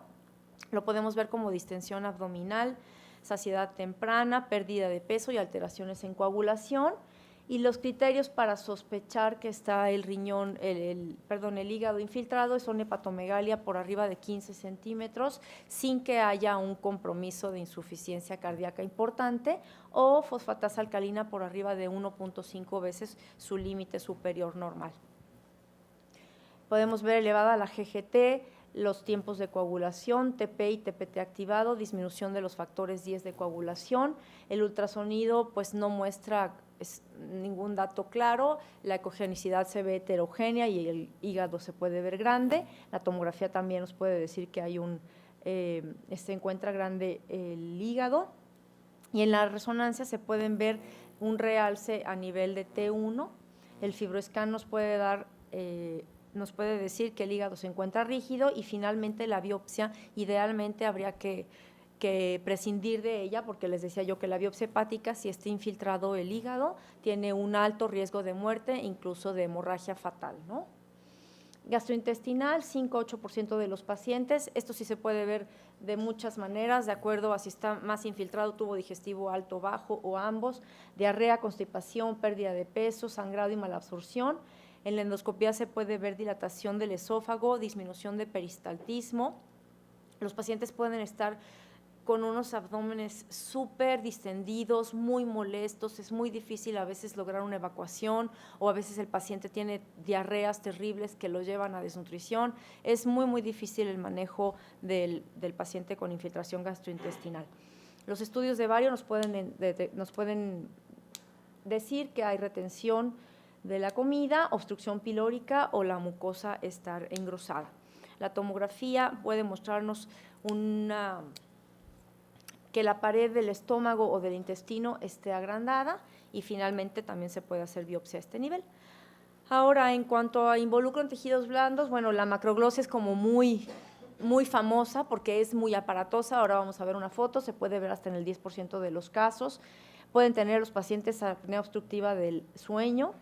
Lo podemos ver como distensión abdominal, saciedad temprana, pérdida de peso y alteraciones en coagulación. Y los criterios para sospechar que está el riñón, el hígado infiltrado son hepatomegalia por arriba de 15 centímetros sin que haya un compromiso de insuficiencia cardíaca importante, o fosfatasa alcalina por arriba de 1.5 veces su límite superior normal. Podemos ver elevada la GGT, los tiempos de coagulación, TP y TPT activado, disminución de los factores 10 de coagulación. El ultrasonido pues no muestra ningún dato claro, la ecogenicidad se ve heterogénea y el hígado se puede ver grande. La tomografía también nos puede decir que hay se encuentra grande el hígado, y en la resonancia se pueden ver un realce a nivel de T1. El FibroScan nos puede decir que el hígado se encuentra rígido, y finalmente la biopsia idealmente habría que prescindir de ella, porque les decía yo que la biopsia hepática, si está infiltrado el hígado, tiene un alto riesgo de muerte, incluso de hemorragia fatal, ¿no? Gastrointestinal, 5-8% de los pacientes. Esto sí se puede ver de muchas maneras, de acuerdo a si está más infiltrado, tubo digestivo alto, bajo o ambos, diarrea, constipación, pérdida de peso, sangrado y malabsorción. En la endoscopía se puede ver dilatación del esófago, disminución de peristaltismo. Los pacientes pueden estar con unos abdómenes súper distendidos, muy molestos, es muy difícil a veces lograr una evacuación, o a veces el paciente tiene diarreas terribles que lo llevan a desnutrición. Es muy, muy difícil el manejo del paciente con infiltración gastrointestinal. Los estudios de bario nos pueden decir que hay retención de la comida, obstrucción pilórica o la mucosa estar engrosada. La tomografía puede mostrarnos que la pared del estómago o del intestino esté agrandada, y finalmente también se puede hacer biopsia a este nivel. Ahora, en cuanto a involucro en tejidos blandos, bueno, la macroglosia es como muy famosa porque es muy aparatosa. Ahora vamos a ver una foto, se puede ver hasta en el 10% de los casos. Pueden tener los pacientes apnea obstructiva del sueño.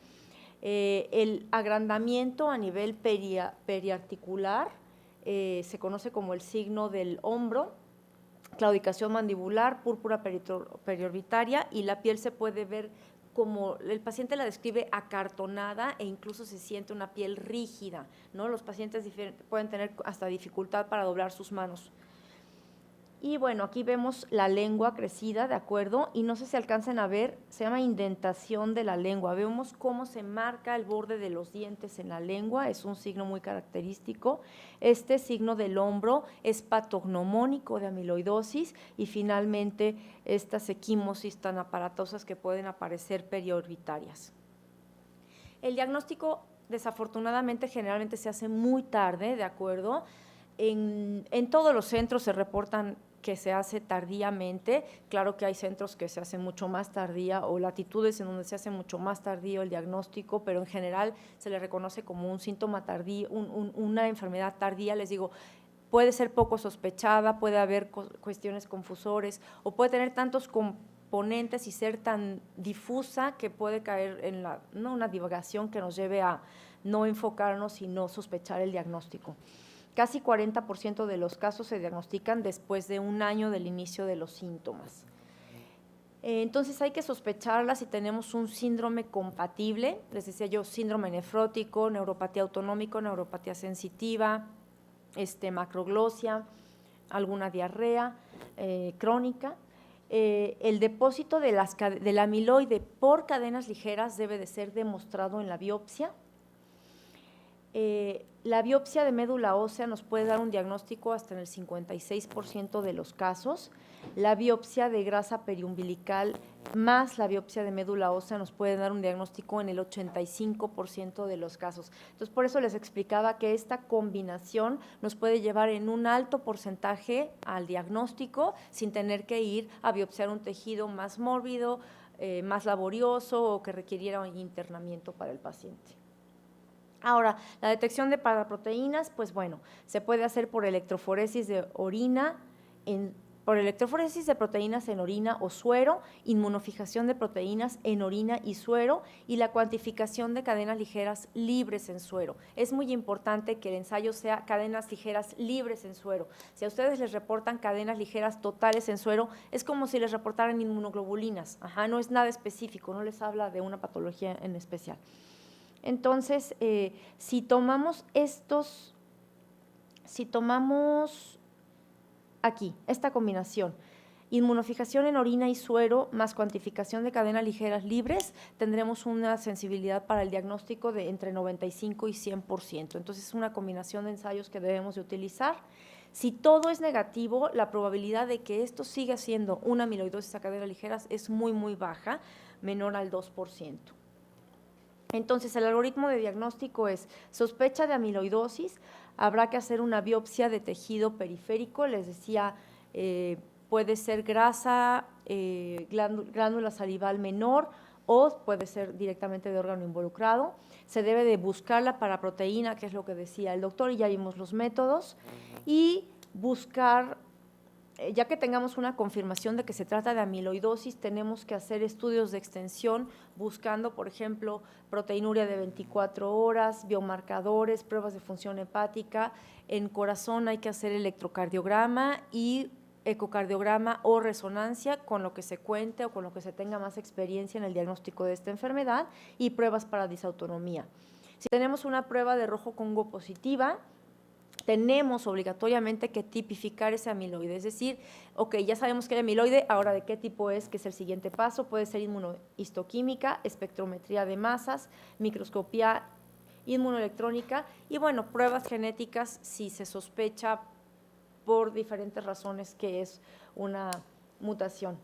El agrandamiento a nivel periarticular se conoce como el signo del hombro, claudicación mandibular, púrpura periorbitaria, y la piel se puede ver como el paciente la describe acartonada, e incluso se siente una piel rígida, ¿no? Los pacientes pueden tener hasta dificultad para doblar sus manos. Y bueno, aquí vemos la lengua crecida, ¿de acuerdo? Y no sé si alcancen a ver, se llama indentación de la lengua. Vemos cómo se marca el borde de los dientes en la lengua, es un signo muy característico. Este signo del hombro es patognomónico de amiloidosis, y finalmente estas equimosis tan aparatosas que pueden aparecer periorbitarias. El diagnóstico, desafortunadamente, generalmente se hace muy tarde, ¿de acuerdo? En todos los centros se reportan que se hace tardíamente. Claro que hay centros que se hacen mucho más tardía, o latitudes en donde se hace mucho más tardío el diagnóstico, pero en general se le reconoce como un síntoma tardío, una enfermedad tardía. Les digo, puede ser poco sospechada, puede haber cuestiones confusores, o puede tener tantos componentes y ser tan difusa que puede caer en una divagación que nos lleve a no enfocarnos y no sospechar el diagnóstico. Casi 40% de los casos se diagnostican después de un año del inicio de los síntomas. Entonces hay que sospecharla si tenemos un síndrome compatible, les decía yo, síndrome nefrótico, neuropatía autonómica, neuropatía sensitiva, macroglosia, alguna diarrea crónica. El depósito del amiloide por cadenas ligeras debe de ser demostrado en la biopsia. La biopsia de médula ósea nos puede dar un diagnóstico hasta en el 56% de los casos. La biopsia de grasa periumbilical más la biopsia de médula ósea nos puede dar un diagnóstico en el 85% de los casos. Entonces, por eso les explicaba que esta combinación nos puede llevar en un alto porcentaje al diagnóstico sin tener que ir a biopsiar un tejido más mórbido, más laborioso o que requiriera un internamiento para el paciente. Ahora, la detección de paraproteínas, pues bueno, se puede hacer por electroforesis de orina, por electroforesis de proteínas en orina o suero, inmunofijación de proteínas en orina y suero y la cuantificación de cadenas ligeras libres en suero. Es muy importante que el ensayo sea cadenas ligeras libres en suero. Si a ustedes les reportan cadenas ligeras totales en suero, es como si les reportaran inmunoglobulinas. No es nada específico, no les habla de una patología en especial. Entonces, si tomamos aquí, esta combinación, inmunofijación en orina y suero más cuantificación de cadenas ligeras libres, tendremos una sensibilidad para el diagnóstico de entre 95 y 100%. Entonces, es una combinación de ensayos que debemos de utilizar. Si todo es negativo, la probabilidad de que esto siga siendo una amiloidosis a cadenas ligeras es muy, muy baja, menor al 2%. Entonces, el algoritmo de diagnóstico es sospecha de amiloidosis, habrá que hacer una biopsia de tejido periférico, les decía, puede ser grasa, glándula salival menor o puede ser directamente de órgano involucrado. Se debe de buscar la paraproteína, que es lo que decía el doctor, y ya vimos los métodos, y buscar, ya que tengamos una confirmación de que se trata de amiloidosis, tenemos que hacer estudios de extensión buscando, por ejemplo, proteinuria de 24 horas, biomarcadores, pruebas de función hepática. En corazón hay que hacer electrocardiograma y ecocardiograma o resonancia, con lo que se cuente o con lo que se tenga más experiencia en el diagnóstico de esta enfermedad, y pruebas para disautonomía. Si tenemos una prueba de rojo Congo positiva, tenemos obligatoriamente que tipificar ese amiloide, es decir, ok, ya sabemos que hay amiloide, ahora de qué tipo es, que es el siguiente paso, puede ser inmunohistoquímica, espectrometría de masas, microscopía inmunoelectrónica y bueno, pruebas genéticas si se sospecha por diferentes razones que es una mutación.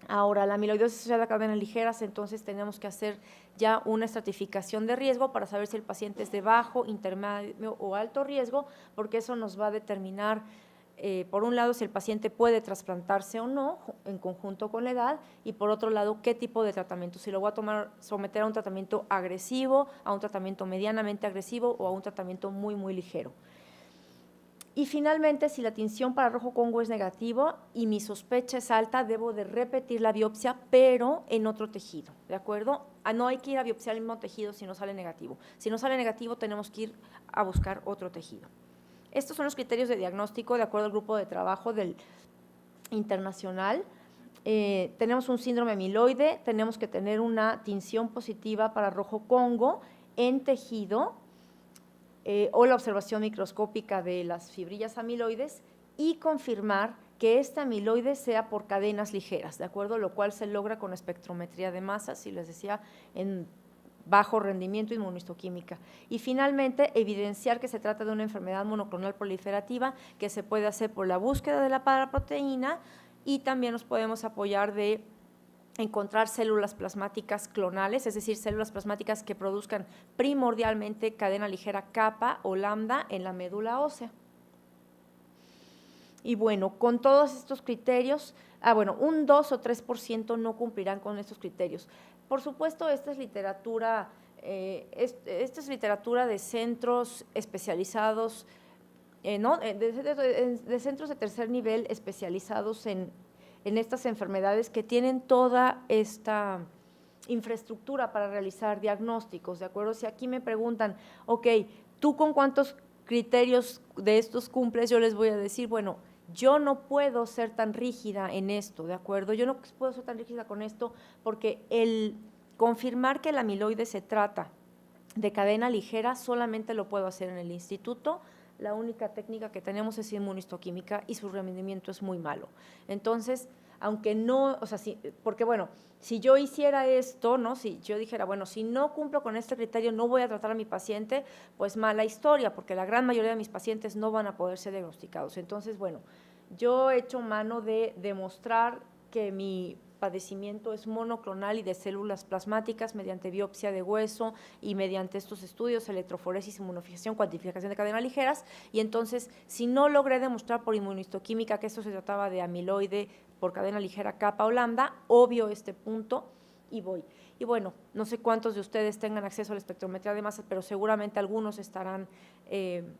Ahora, la amiloidosis asociada a cadenas ligeras, entonces tenemos que hacer ya una estratificación de riesgo para saber si el paciente es de bajo, intermedio o alto riesgo, porque eso nos va a determinar, por un lado, si el paciente puede trasplantarse o no, en conjunto con la edad, y por otro lado, qué tipo de tratamiento, si lo voy a someter a un tratamiento agresivo, a un tratamiento medianamente agresivo o a un tratamiento muy, muy ligero. Y finalmente, si la tinción para rojo Congo es negativo y mi sospecha es alta, debo de repetir la biopsia, pero en otro tejido, ¿de acuerdo? No hay que ir a biopsiar el mismo tejido si no sale negativo. Si no sale negativo, tenemos que ir a buscar otro tejido. Estos son los criterios de diagnóstico de acuerdo al grupo de trabajo del internacional. Tenemos un síndrome amiloide, tenemos que tener una tinción positiva para rojo Congo en tejido, o la observación microscópica de las fibrillas amiloides y confirmar que este amiloide sea por cadenas ligeras, ¿de acuerdo? Lo cual se logra con espectrometría de masas, y les decía, en bajo rendimiento inmunohistoquímica. Y finalmente, evidenciar que se trata de una enfermedad monoclonal proliferativa que se puede hacer por la búsqueda de la paraproteína, y también nos podemos apoyar de encontrar células plasmáticas clonales, es decir, células plasmáticas que produzcan primordialmente cadena ligera kappa o lambda en la médula ósea. Y bueno, con todos estos criterios, un 2 o 3% no cumplirán con estos criterios. Por supuesto, esta es literatura de centros especializados, de centros de tercer nivel especializados en estas enfermedades, que tienen toda esta infraestructura para realizar diagnósticos, ¿de acuerdo? Si aquí me preguntan, ok, ¿tú con cuántos criterios de estos cumples? Yo les voy a decir, bueno, yo no puedo ser tan rígida en esto, ¿de acuerdo? Yo no puedo ser tan rígida con esto porque el confirmar que el amiloide se trata de cadena ligera solamente lo puedo hacer en el instituto. La única técnica que tenemos es inmunistoquímica y su rendimiento es muy malo. Entonces, aunque no, o sea, sí, porque bueno, si yo hiciera esto, ¿no? Si yo dijera, bueno, si no cumplo con este criterio, no voy a tratar a mi paciente, pues mala historia, porque la gran mayoría de mis pacientes no van a poder ser diagnosticados. Entonces, bueno, yo he hecho mano de demostrar que mi padecimiento es monoclonal y de células plasmáticas mediante biopsia de hueso y mediante estos estudios, electroforesis, inmunofijación, cuantificación de cadenas ligeras, y entonces, si no logré demostrar por inmunistoquímica que esto se trataba de amiloide por cadena ligera kappa o lambda, obvio este punto y voy. Y bueno, no sé cuántos de ustedes tengan acceso a la espectrometría de masas, pero seguramente algunos estarán en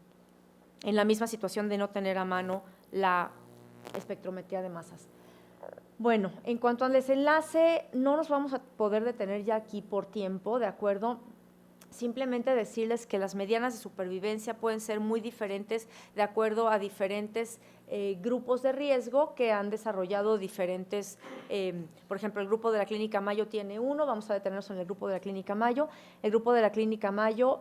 la misma situación de no tener a mano la espectrometría de masas. Bueno, en cuanto al desenlace, no nos vamos a poder detener ya aquí por tiempo, ¿de acuerdo? Simplemente decirles que las medianas de supervivencia pueden ser muy diferentes de acuerdo a diferentes grupos de riesgo que han desarrollado diferentes, por ejemplo, el grupo de la Clínica Mayo tiene uno, vamos a detenernos en el grupo de la Clínica Mayo. El grupo de la Clínica Mayo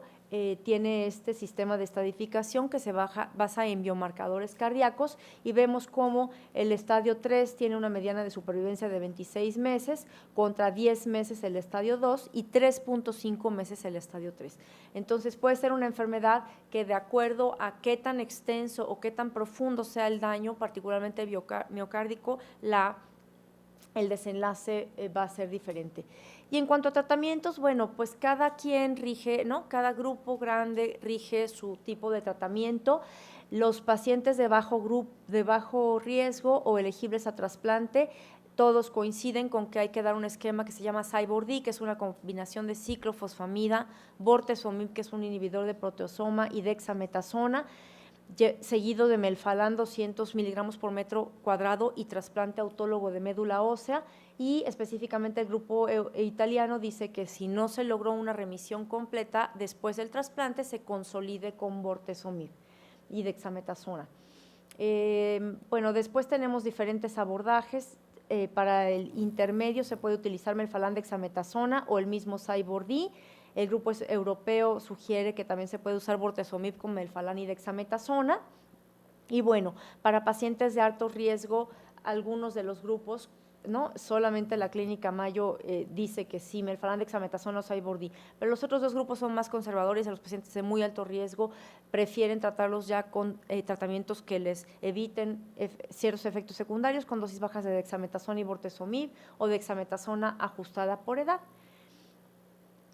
tiene este sistema de estadificación que se basa en biomarcadores cardíacos y vemos cómo el estadio 3 tiene una mediana de supervivencia de 26 meses contra 10 meses el estadio 2 y 3.5 meses el estadio 3. Entonces puede ser una enfermedad que de acuerdo a qué tan extenso o qué tan profundo sea el daño, particularmente miocárdico, el desenlace va a ser diferente. Y en cuanto a tratamientos, bueno, pues cada quien rige, ¿no? Cada grupo grande rige su tipo de tratamiento. Los pacientes de bajo riesgo o elegibles a trasplante, todos coinciden con que hay que dar un esquema que se llama Cyborg-D, que es una combinación de ciclofosfamida, bortezomib, que es un inhibidor de proteasoma, y dexametasona, seguido de melfalán 200 miligramos por metro cuadrado y trasplante autólogo de médula ósea. Y específicamente el grupo italiano dice que si no se logró una remisión completa después del trasplante, se consolide con bortezomib y dexametasona. Bueno, después tenemos diferentes abordajes. Para el intermedio se puede utilizar melfalán, dexametasona o el mismo Cyborg-D. El grupo europeo sugiere que también se puede usar bortezomib con melfalán y dexametasona. Y bueno, para pacientes de alto riesgo, algunos de los grupos, ¿no? Solamente la Clínica Mayo dice que sí, melfalán, dexametasona o Cyborg-D, pero los otros dos grupos son más conservadores. A los pacientes de muy alto riesgo prefieren tratarlos ya con tratamientos que les eviten ciertos efectos secundarios con dosis bajas de dexametasona y bortezomib o dexametasona ajustada por edad.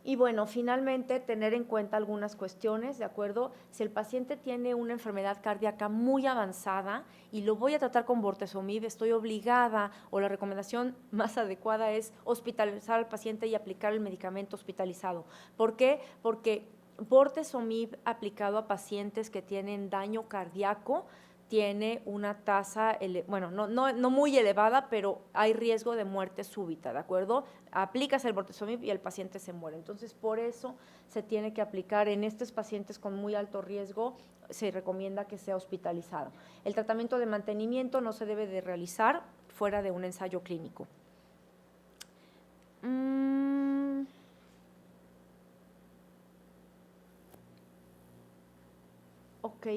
Y bueno, finalmente, tener en cuenta algunas cuestiones, ¿de acuerdo? Si el paciente tiene una enfermedad cardíaca muy avanzada y lo voy a tratar con bortezomib, estoy obligada, o la recomendación más adecuada es hospitalizar al paciente y aplicar el medicamento hospitalizado. ¿Por qué? Porque bortezomib aplicado a pacientes que tienen daño cardíaco tiene una tasa, bueno, no muy elevada, pero hay riesgo de muerte súbita, ¿de acuerdo? Aplicas el bortezomib y el paciente se muere. Entonces, por eso se tiene que aplicar en estos pacientes con muy alto riesgo, se recomienda que sea hospitalizado. El tratamiento de mantenimiento no se debe de realizar fuera de un ensayo clínico. Ok.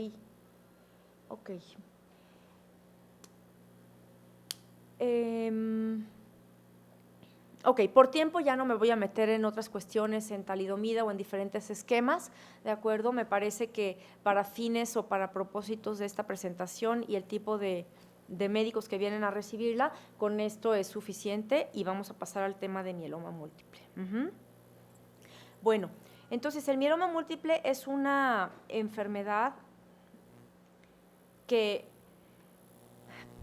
Ok, por tiempo ya no me voy a meter en otras cuestiones, en talidomida o en diferentes esquemas, ¿de acuerdo? Me parece que para fines o para propósitos de esta presentación y el tipo de médicos que vienen a recibirla, con esto es suficiente y vamos a pasar al tema de mieloma múltiple. Bueno, entonces el mieloma múltiple es una enfermedad que,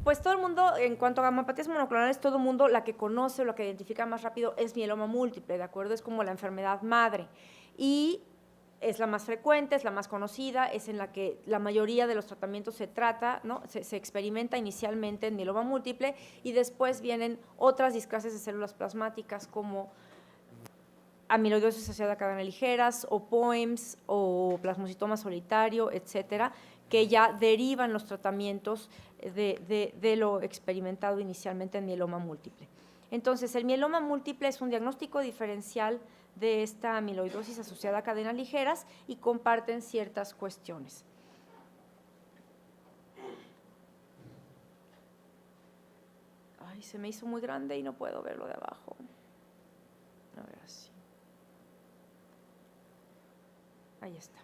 pues todo el mundo, en cuanto a gamopatías monoclonales, todo el mundo la que conoce o la que identifica más rápido es mieloma múltiple, ¿de acuerdo? Es como la enfermedad madre y es la más frecuente, es la más conocida, es en la que la mayoría de los tratamientos se trata, ¿no? Se experimenta inicialmente en mieloma múltiple y después vienen otras discrasias de células plasmáticas como amiloidosis asociada a cadenas ligeras o POEMS o plasmocitoma solitario, etcétera, que ya derivan los tratamientos de lo experimentado inicialmente en mieloma múltiple. Entonces, el mieloma múltiple es un diagnóstico diferencial de esta amiloidosis asociada a cadenas ligeras y comparten ciertas cuestiones. Ay, se me hizo muy grande y no puedo verlo de abajo. A ver, así. Ahí está.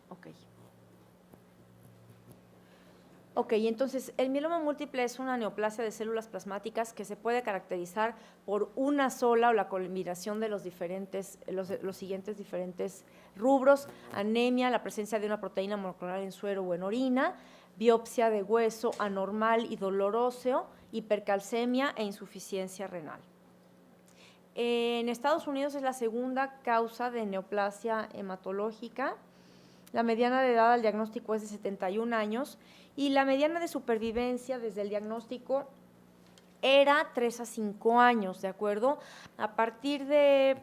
Ok. Ok, entonces el mieloma múltiple es una neoplasia de células plasmáticas que se puede caracterizar por una sola o la combinación de los siguientes diferentes rubros: anemia, la presencia de una proteína monoclonal en suero o en orina, biopsia de hueso anormal y dolor óseo, hipercalcemia e insuficiencia renal. En Estados Unidos es la segunda causa de neoplasia hematológica. La mediana de edad al diagnóstico es de 71 años y la mediana de supervivencia desde el diagnóstico era 3 a 5 años, ¿de acuerdo? A partir de,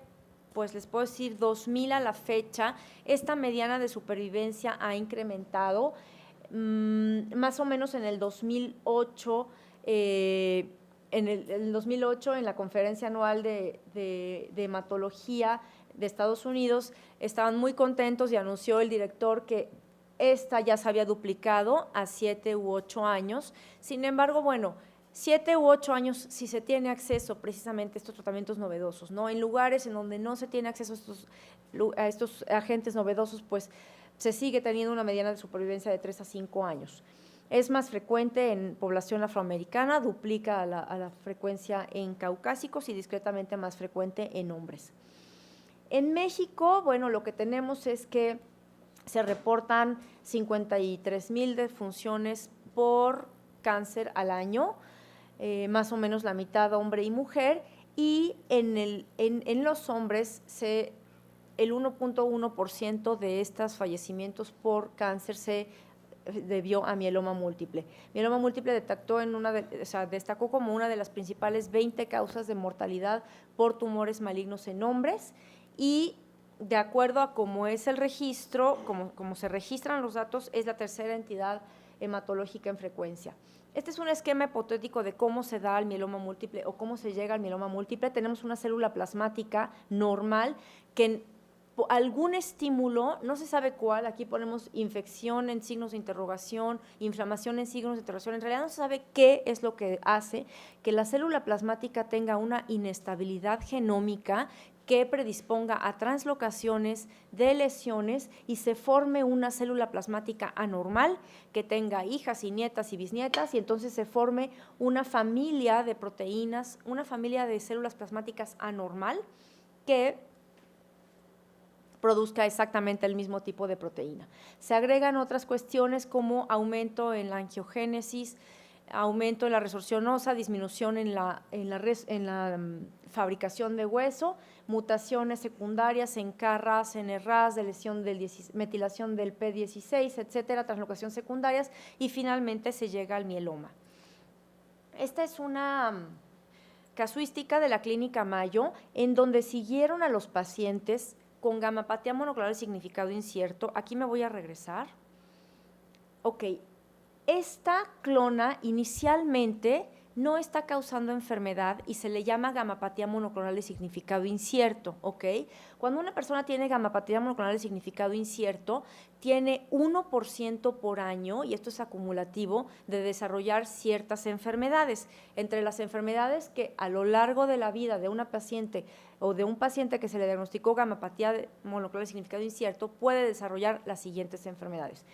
pues les puedo decir, 2000 a la fecha, esta mediana de supervivencia ha incrementado. Más o menos en el 2008, en el 2008, en la conferencia anual de hematología de Estados Unidos, estaban muy contentos y anunció el director que esta ya se había duplicado a 7 u 8 años. Sin embargo, bueno, 7 u 8 años si se tiene acceso precisamente a estos tratamientos novedosos, ¿no? En lugares en donde no se tiene acceso a estos agentes novedosos, pues se sigue teniendo una mediana de supervivencia de 3 a 5 años. Es más frecuente en población afroamericana, duplica a la frecuencia en caucásicos y discretamente más frecuente en hombres. En México, bueno, lo que tenemos es que se reportan 53,000 defunciones por cáncer al año, más o menos la mitad hombre y mujer, y en los hombres el 1.1% de estos fallecimientos por cáncer se debió a mieloma múltiple. Mieloma múltiple destacó como una de las principales 20 causas de mortalidad por tumores malignos en hombres, y de acuerdo a cómo es el registro, como se registran los datos, es la tercera entidad hematológica en frecuencia. Este es un esquema hipotético de cómo se da el mieloma múltiple o cómo se llega al mieloma múltiple. Tenemos una célula plasmática normal que algún estímulo, no se sabe cuál, aquí ponemos infección en signos de interrogación, inflamación en signos de interrogación, en realidad no se sabe qué es lo que hace que la célula plasmática tenga una inestabilidad genómica que predisponga a translocaciones de lesiones y se forme una célula plasmática anormal que tenga hijas y nietas y bisnietas, y entonces se forme una familia de proteínas, una familia de células plasmáticas anormal que produzca exactamente el mismo tipo de proteína. Se agregan otras cuestiones como aumento en la angiogénesis, aumento en la resorción ósea, disminución en la fabricación de hueso, mutaciones secundarias en KRAS, NRAS, de metilación del P16, etcétera, translocaciones secundarias, y finalmente se llega al mieloma. Esta es una casuística de la clínica Mayo, en donde siguieron a los pacientes con gamapatía monoclonal de significado incierto. Aquí me voy a regresar. Ok, esta clona inicialmente no está causando enfermedad y se le llama gamapatía monoclonal de significado incierto, ¿ok? Cuando una persona tiene gamapatía monoclonal de significado incierto, tiene 1% por año, y esto es acumulativo, de desarrollar ciertas enfermedades. Entre las enfermedades que a lo largo de la vida de una paciente o de un paciente que se le diagnosticó gamapatía monoclonal de significado incierto, puede desarrollar las siguientes enfermedades.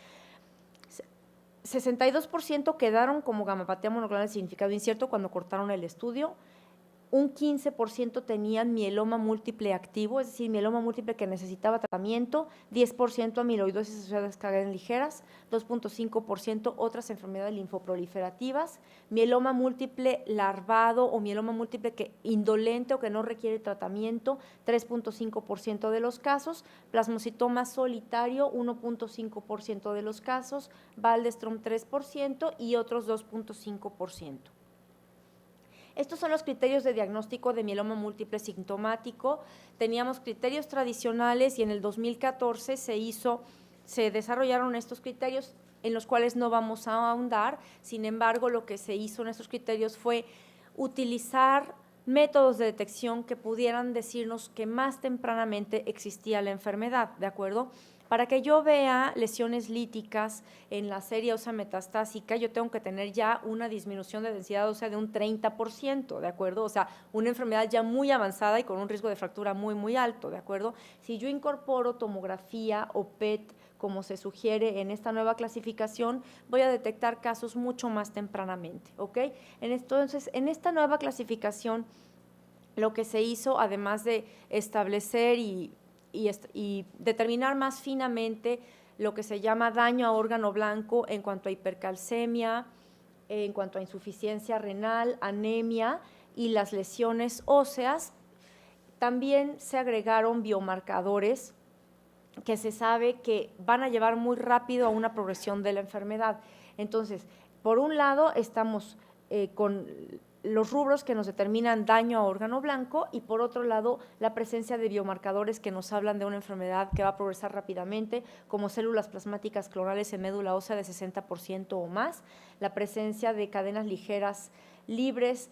62% quedaron como gamapatía monoclonal de significado incierto cuando cortaron el estudio. Un 15% tenían mieloma múltiple activo, es decir, mieloma múltiple que necesitaba tratamiento, 10% amiloidosis asociadas a cadenas ligeras, 2.5% otras enfermedades linfoproliferativas, mieloma múltiple larvado o mieloma múltiple indolente o que no requiere tratamiento, 3.5% de los casos, plasmocitoma solitario, 1.5% de los casos, Waldenstrom 3% y otros 2.5%. Estos son los criterios de diagnóstico de mieloma múltiple sintomático. Teníamos criterios tradicionales y en el 2014 se desarrollaron estos criterios en los cuales no vamos a ahondar. Sin embargo, lo que se hizo en estos criterios fue utilizar métodos de detección que pudieran decirnos que más tempranamente existía la enfermedad, ¿de acuerdo? Para que yo vea lesiones líticas en la serie ósea metastásica, yo tengo que tener ya una disminución de densidad ósea de un 30%, ¿de acuerdo? O sea, una enfermedad ya muy avanzada y con un riesgo de fractura muy, muy alto, ¿de acuerdo? Si yo incorporo tomografía o PET, como se sugiere en esta nueva clasificación, voy a detectar casos mucho más tempranamente, ¿ok? Entonces, en esta nueva clasificación, lo que se hizo, además de establecer y determinar más finamente lo que se llama daño a órgano blanco en cuanto a hipercalcemia, en cuanto a insuficiencia renal, anemia y las lesiones óseas, también se agregaron biomarcadores que se sabe que van a llevar muy rápido a una progresión de la enfermedad. Entonces, por un lado, estamos con los rubros que nos determinan daño a órgano blanco y por otro lado la presencia de biomarcadores que nos hablan de una enfermedad que va a progresar rápidamente, como células plasmáticas clonales en médula ósea de 60% o más, la presencia de cadenas ligeras libres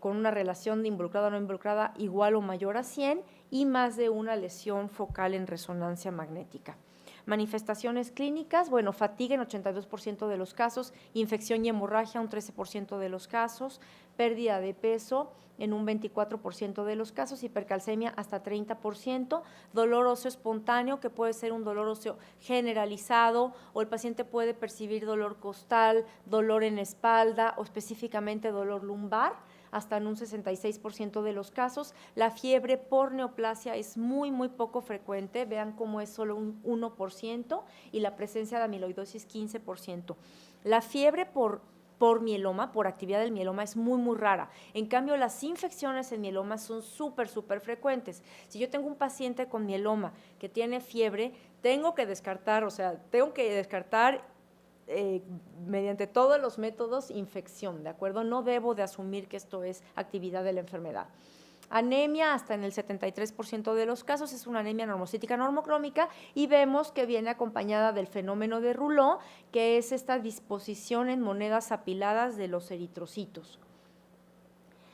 con una relación de involucrada o no involucrada igual o mayor a 100 y más de una lesión focal en resonancia magnética. Manifestaciones clínicas, bueno, fatiga en 82% de los casos, infección y hemorragia un 13% de los casos, pérdida de peso en un 24% de los casos, hipercalcemia hasta 30%, dolor óseo espontáneo, que puede ser un dolor óseo generalizado o el paciente puede percibir dolor costal, dolor en espalda o específicamente dolor lumbar, hasta en un 66% de los casos. La fiebre por neoplasia es muy, muy poco frecuente, vean cómo es solo un 1% y la presencia de amiloidosis 15%. La fiebre por mieloma, por actividad del mieloma, es muy, muy rara. En cambio, las infecciones en mieloma son súper, súper frecuentes. Si yo tengo un paciente con mieloma que tiene fiebre, tengo que descartar mediante todos los métodos infección, ¿de acuerdo? No debo de asumir que esto es actividad de la enfermedad. Anemia, hasta en el 73% de los casos, es una anemia normocítica normocrómica y vemos que viene acompañada del fenómeno de Rouleau, que es esta disposición en monedas apiladas de los eritrocitos.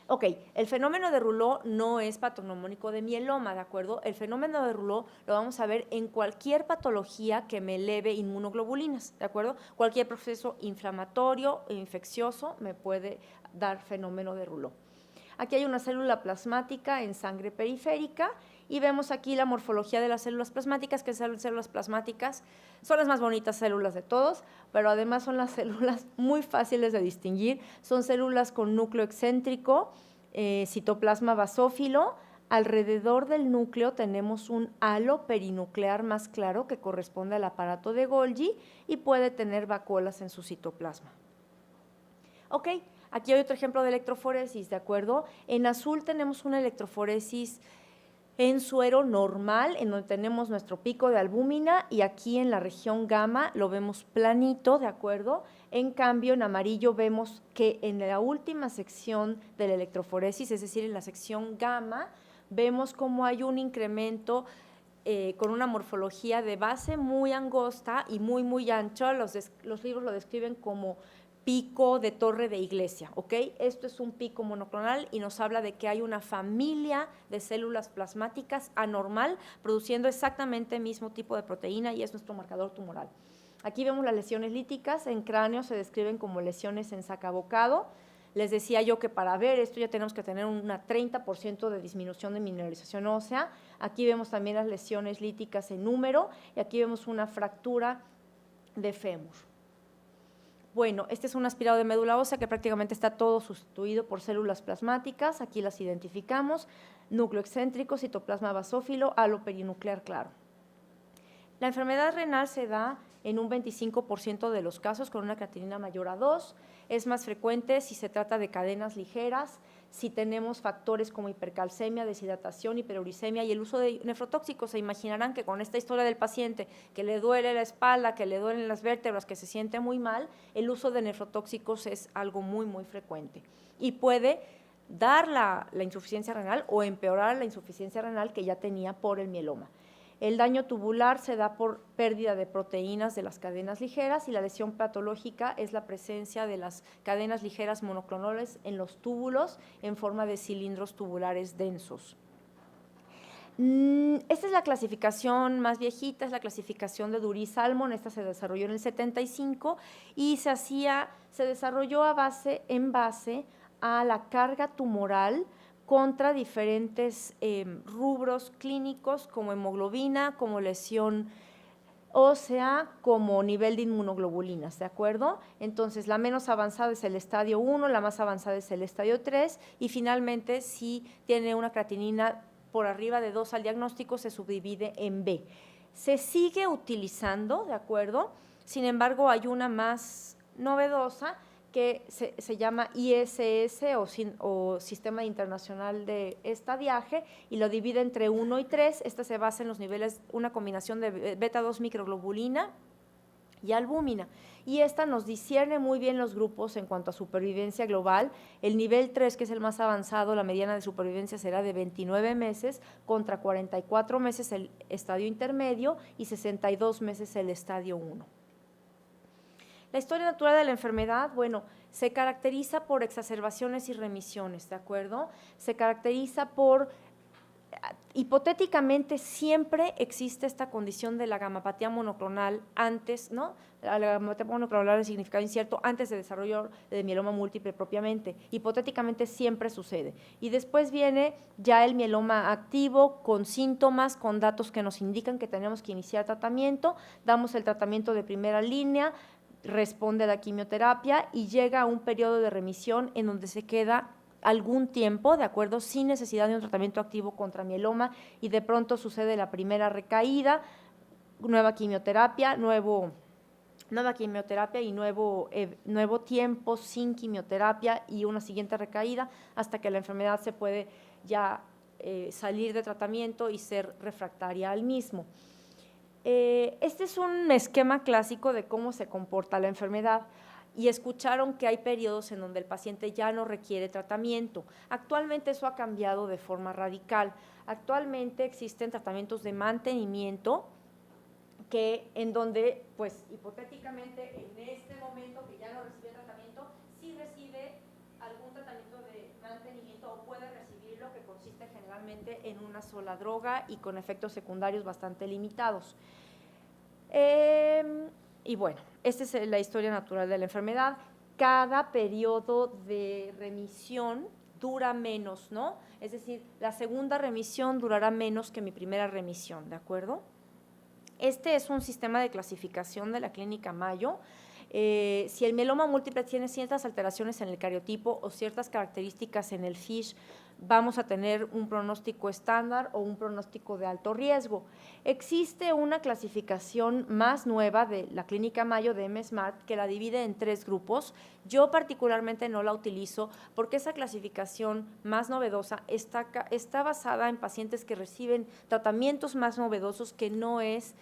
Ok, el fenómeno de Rouleau no es patognomónico de mieloma, ¿de acuerdo? El fenómeno de Rouleau lo vamos a ver en cualquier patología que me eleve inmunoglobulinas, ¿de acuerdo? Cualquier proceso inflamatorio e infeccioso me puede dar fenómeno de Rouleau. Aquí hay una célula plasmática en sangre periférica y vemos aquí la morfología de las células plasmáticas, que son células plasmáticas, son las más bonitas células de todos, pero además son las células muy fáciles de distinguir, son células con núcleo excéntrico, citoplasma basófilo. Alrededor del núcleo tenemos un halo perinuclear más claro que corresponde al aparato de Golgi y puede tener vacuolas en su citoplasma. Ok, aquí hay otro ejemplo de electroforesis, ¿de acuerdo? En azul tenemos una electroforesis en suero normal, en donde tenemos nuestro pico de albúmina y aquí en la región gamma lo vemos planito, ¿de acuerdo? En cambio, en amarillo vemos que en la última sección de la electroforesis, es decir, en la sección gamma, vemos cómo hay un incremento con una morfología de base muy angosta y muy, muy ancho. Los libros lo describen como pico de torre de iglesia, ¿ok? Esto es un pico monoclonal y nos habla de que hay una familia de células plasmáticas anormal produciendo exactamente el mismo tipo de proteína y es nuestro marcador tumoral. Aquí vemos las lesiones líticas, en cráneo se describen como lesiones en sacabocado. Les decía yo que para ver esto ya tenemos que tener un 30% de disminución de mineralización ósea. Aquí vemos también las lesiones líticas en húmero y aquí vemos una fractura de fémur. Bueno, este es un aspirado de médula ósea que prácticamente está todo sustituido por células plasmáticas, aquí las identificamos, núcleo excéntrico, citoplasma basófilo, halo perinuclear claro. La enfermedad renal se da en un 25% de los casos con una creatinina mayor a 2, es más frecuente si se trata de cadenas ligeras, si tenemos factores como hipercalcemia, deshidratación, hiperuricemia y el uso de nefrotóxicos. Se imaginarán que con esta historia del paciente que le duele la espalda, que le duelen las vértebras, que se siente muy mal, el uso de nefrotóxicos es algo muy, muy frecuente y puede dar la insuficiencia renal o empeorar la insuficiencia renal que ya tenía por el mieloma. El daño tubular se da por pérdida de proteínas de las cadenas ligeras y la lesión patológica es la presencia de las cadenas ligeras monoclonales en los túbulos en forma de cilindros tubulares densos. Esta es la clasificación más viejita, es la clasificación de Dury-Salmon. Esta se desarrolló en el 75 y se desarrolló en base a la carga tumoral contra diferentes rubros clínicos como hemoglobina, como lesión ósea, como nivel de inmunoglobulinas, ¿de acuerdo? Entonces, la menos avanzada es el estadio 1, la más avanzada es el estadio 3 y finalmente, si tiene una creatinina por arriba de 2 al diagnóstico, se subdivide en B. Se sigue utilizando, ¿de acuerdo? Sin embargo, hay una más novedosa que se llama ISS o Sistema Internacional de Estadiaje y lo divide entre 1 y 3. Esta se basa en los niveles, una combinación de beta-2 microglobulina y albúmina. Y esta nos discierne muy bien los grupos en cuanto a supervivencia global. El nivel 3, que es el más avanzado, la mediana de supervivencia será de 29 meses contra 44 meses el estadio intermedio y 62 meses el estadio 1. La historia natural de la enfermedad, bueno, se caracteriza por exacerbaciones y remisiones, ¿de acuerdo? Se caracteriza por, hipotéticamente, siempre existe esta condición de la gamapatía monoclonal antes, ¿no? La gamapatía monoclonal de significado incierto antes del desarrollo de mieloma múltiple propiamente. Hipotéticamente siempre sucede. Y después viene ya el mieloma activo con síntomas, con datos que nos indican que tenemos que iniciar tratamiento, damos el tratamiento de primera línea, responde a la quimioterapia y llega a un periodo de remisión en donde se queda algún tiempo, ¿de acuerdo?, sin necesidad de un tratamiento activo contra mieloma y de pronto sucede la primera recaída, nueva quimioterapia y nuevo tiempo sin quimioterapia y una siguiente recaída hasta que la enfermedad se puede ya salir de tratamiento y ser refractaria al mismo. Este es un esquema clásico de cómo se comporta la enfermedad y escucharon que hay periodos en donde el paciente ya no requiere tratamiento. Actualmente eso ha cambiado de forma radical. Actualmente existen tratamientos de mantenimiento en donde, pues, hipotéticamente, en este momento que ya no recibe tratamiento, sí recibe algún tratamiento de mantenimiento o puede recibirlo, que consiste generalmente en una sola droga y con efectos secundarios bastante limitados. Y bueno, esta es la historia natural de la enfermedad. Cada periodo de remisión dura menos, ¿no? Es decir, la segunda remisión durará menos que mi primera remisión, ¿de acuerdo? Este es un sistema de clasificación de la Clínica Mayo. Si el mieloma múltiple tiene ciertas alteraciones en el cariotipo o ciertas características en el FISH, vamos a tener un pronóstico estándar o un pronóstico de alto riesgo. Existe una clasificación más nueva de la Clínica Mayo de MSMART que la divide en 3 grupos. Yo particularmente no la utilizo porque esa clasificación más novedosa está basada en pacientes que reciben tratamientos más novedosos que no es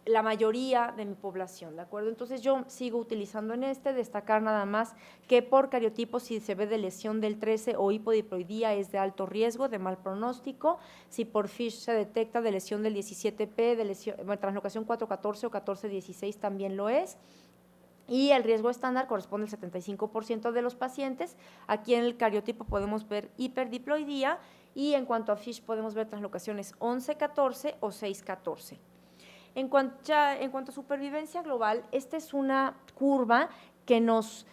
la mayoría de mi población, ¿de acuerdo? Entonces yo sigo utilizando destacar nada más que por cariotipo si se ve de lesión del 13 o hipodiploidía es de alto riesgo, de mal pronóstico, si por FISH se detecta de lesión del 17P, translocación 414 o 1416 también lo es, y el riesgo estándar corresponde al 75% de los pacientes. Aquí en el cariotipo podemos ver hiperdiploidía y en cuanto a FISH podemos ver translocaciones 11-14 o 6-14. En cuanto a supervivencia global, esta es una curva que nos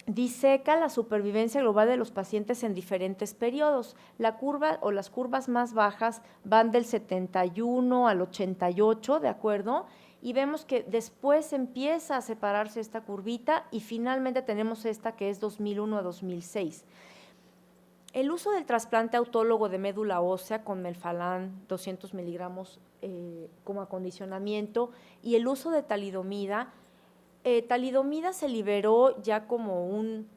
diseca la supervivencia global de los pacientes en diferentes periodos. La curva o las curvas más bajas van del 71 al 88, ¿de acuerdo? Y vemos que después empieza a separarse esta curvita y finalmente tenemos esta que es 2001 a 2006. El uso del trasplante autólogo de médula ósea con melfalán 200 miligramos como acondicionamiento y el uso de talidomida. Talidomida se liberó ya como un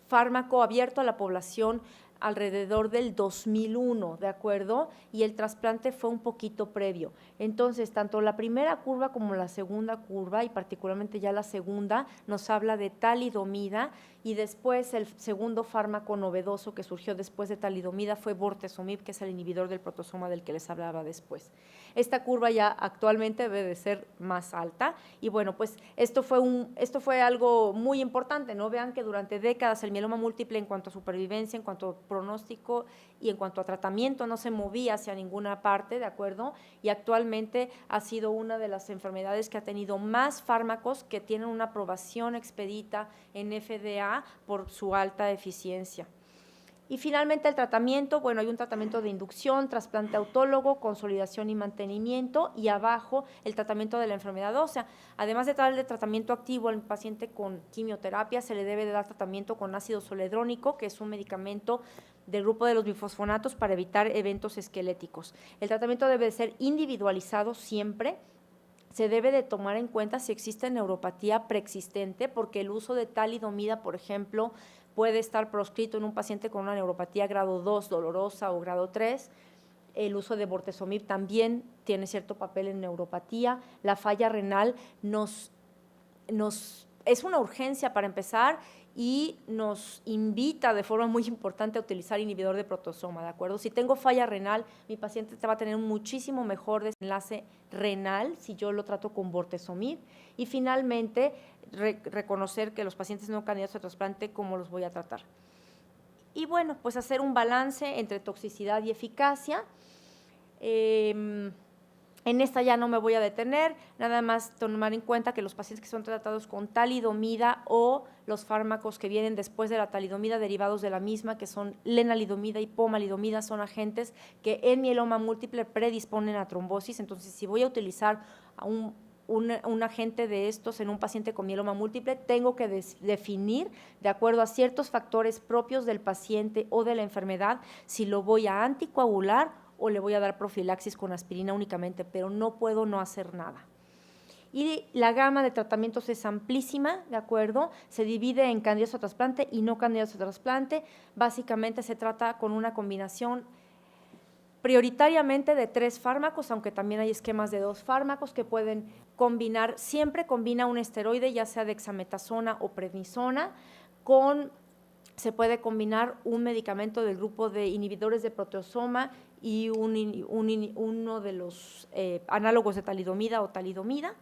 fármaco abierto a la población alrededor del 2001, ¿de acuerdo? Y el trasplante fue un poquito previo. Entonces, tanto la primera curva como la segunda curva, y particularmente ya la segunda, nos habla de talidomida, y después el segundo fármaco novedoso que surgió después de talidomida fue bortezomib, que es el inhibidor del protosoma del que les hablaba después. Esta curva ya actualmente debe de ser más alta, y bueno, pues esto fue algo muy importante, ¿no? Vean que durante décadas el mieloma múltiple en cuanto a supervivencia, en cuanto a pronóstico y en cuanto a tratamiento no se movía hacia ninguna parte, ¿de acuerdo? Y actualmente ha sido una de las enfermedades que ha tenido más fármacos que tienen una aprobación expedita en FDA por su alta eficiencia. Y finalmente el tratamiento, bueno, hay un tratamiento de inducción, trasplante autólogo, consolidación y mantenimiento, y abajo el tratamiento de la enfermedad ósea. Además de darle tratamiento activo al paciente con quimioterapia, se le debe de dar tratamiento con ácido zoledrónico, que es un medicamento del grupo de los bifosfonatos para evitar eventos esqueléticos. El tratamiento debe ser individualizado siempre. Se debe de tomar en cuenta si existe neuropatía preexistente, porque el uso de talidomida, por ejemplo, puede estar proscrito en un paciente con una neuropatía grado 2 dolorosa o grado 3. El uso de bortezomib también tiene cierto papel en neuropatía. La falla renal es una urgencia para empezar y nos invita de forma muy importante a utilizar inhibidor de protosoma, ¿de acuerdo? Si tengo falla renal, mi paciente va a tener un muchísimo mejor desenlace renal si yo lo trato con bortezomib. Y finalmente, reconocer que los pacientes no candidatos a trasplante, ¿cómo los voy a tratar? Y bueno, pues hacer un balance entre toxicidad y eficacia. En esta ya no me voy a detener, nada más tomar en cuenta que los pacientes que son tratados con talidomida o los fármacos que vienen después de la talidomida derivados de la misma, que son lenalidomida y pomalidomida, son agentes que en mieloma múltiple predisponen a trombosis. Entonces, si voy a utilizar a un agente de estos en un paciente con mieloma múltiple, tengo que definir, de acuerdo a ciertos factores propios del paciente o de la enfermedad, si lo voy a anticoagular o le voy a dar profilaxis con aspirina únicamente, pero no puedo no hacer nada. Y la gama de tratamientos es amplísima, ¿de acuerdo? Se divide en candidatos a trasplante y no candidatos a trasplante. Básicamente se trata con una combinación prioritariamente de 3 fármacos, aunque también hay esquemas de 2 fármacos que pueden combinar, siempre combina un esteroide, ya sea dexametasona o prednisona, se puede combinar un medicamento del grupo de inhibidores de proteasoma y uno de los análogos de talidomida o talidomida.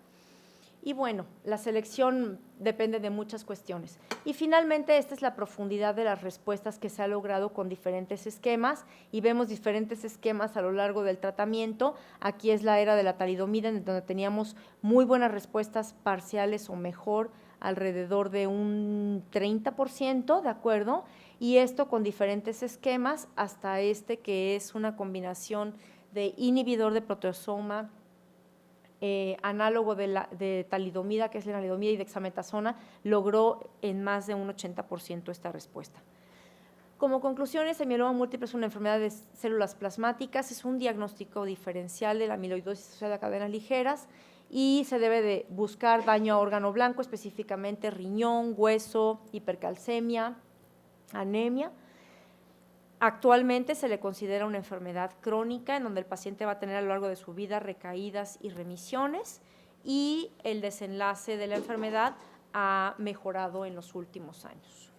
Y bueno, la selección depende de muchas cuestiones. Y finalmente, esta es la profundidad de las respuestas que se ha logrado con diferentes esquemas, y vemos diferentes esquemas a lo largo del tratamiento. Aquí es la era de la talidomida, en donde teníamos muy buenas respuestas parciales o mejor, alrededor de un 30%, ¿de acuerdo? Y esto con diferentes esquemas, hasta este que es una combinación de inhibidor de proteasoma, análogo de talidomida, que es lenalidomida, y dexametasona, logró en más de un 80% esta respuesta. Como conclusiones, el mieloma múltiple es una enfermedad de células plasmáticas, es un diagnóstico diferencial de la amiloidosis asociada a cadenas ligeras, y se debe de buscar daño a órgano blanco, específicamente riñón, hueso, hipercalcemia, anemia. Actualmente se le considera una enfermedad crónica en donde el paciente va a tener a lo largo de su vida recaídas y remisiones, y el desenlace de la enfermedad ha mejorado en los últimos años.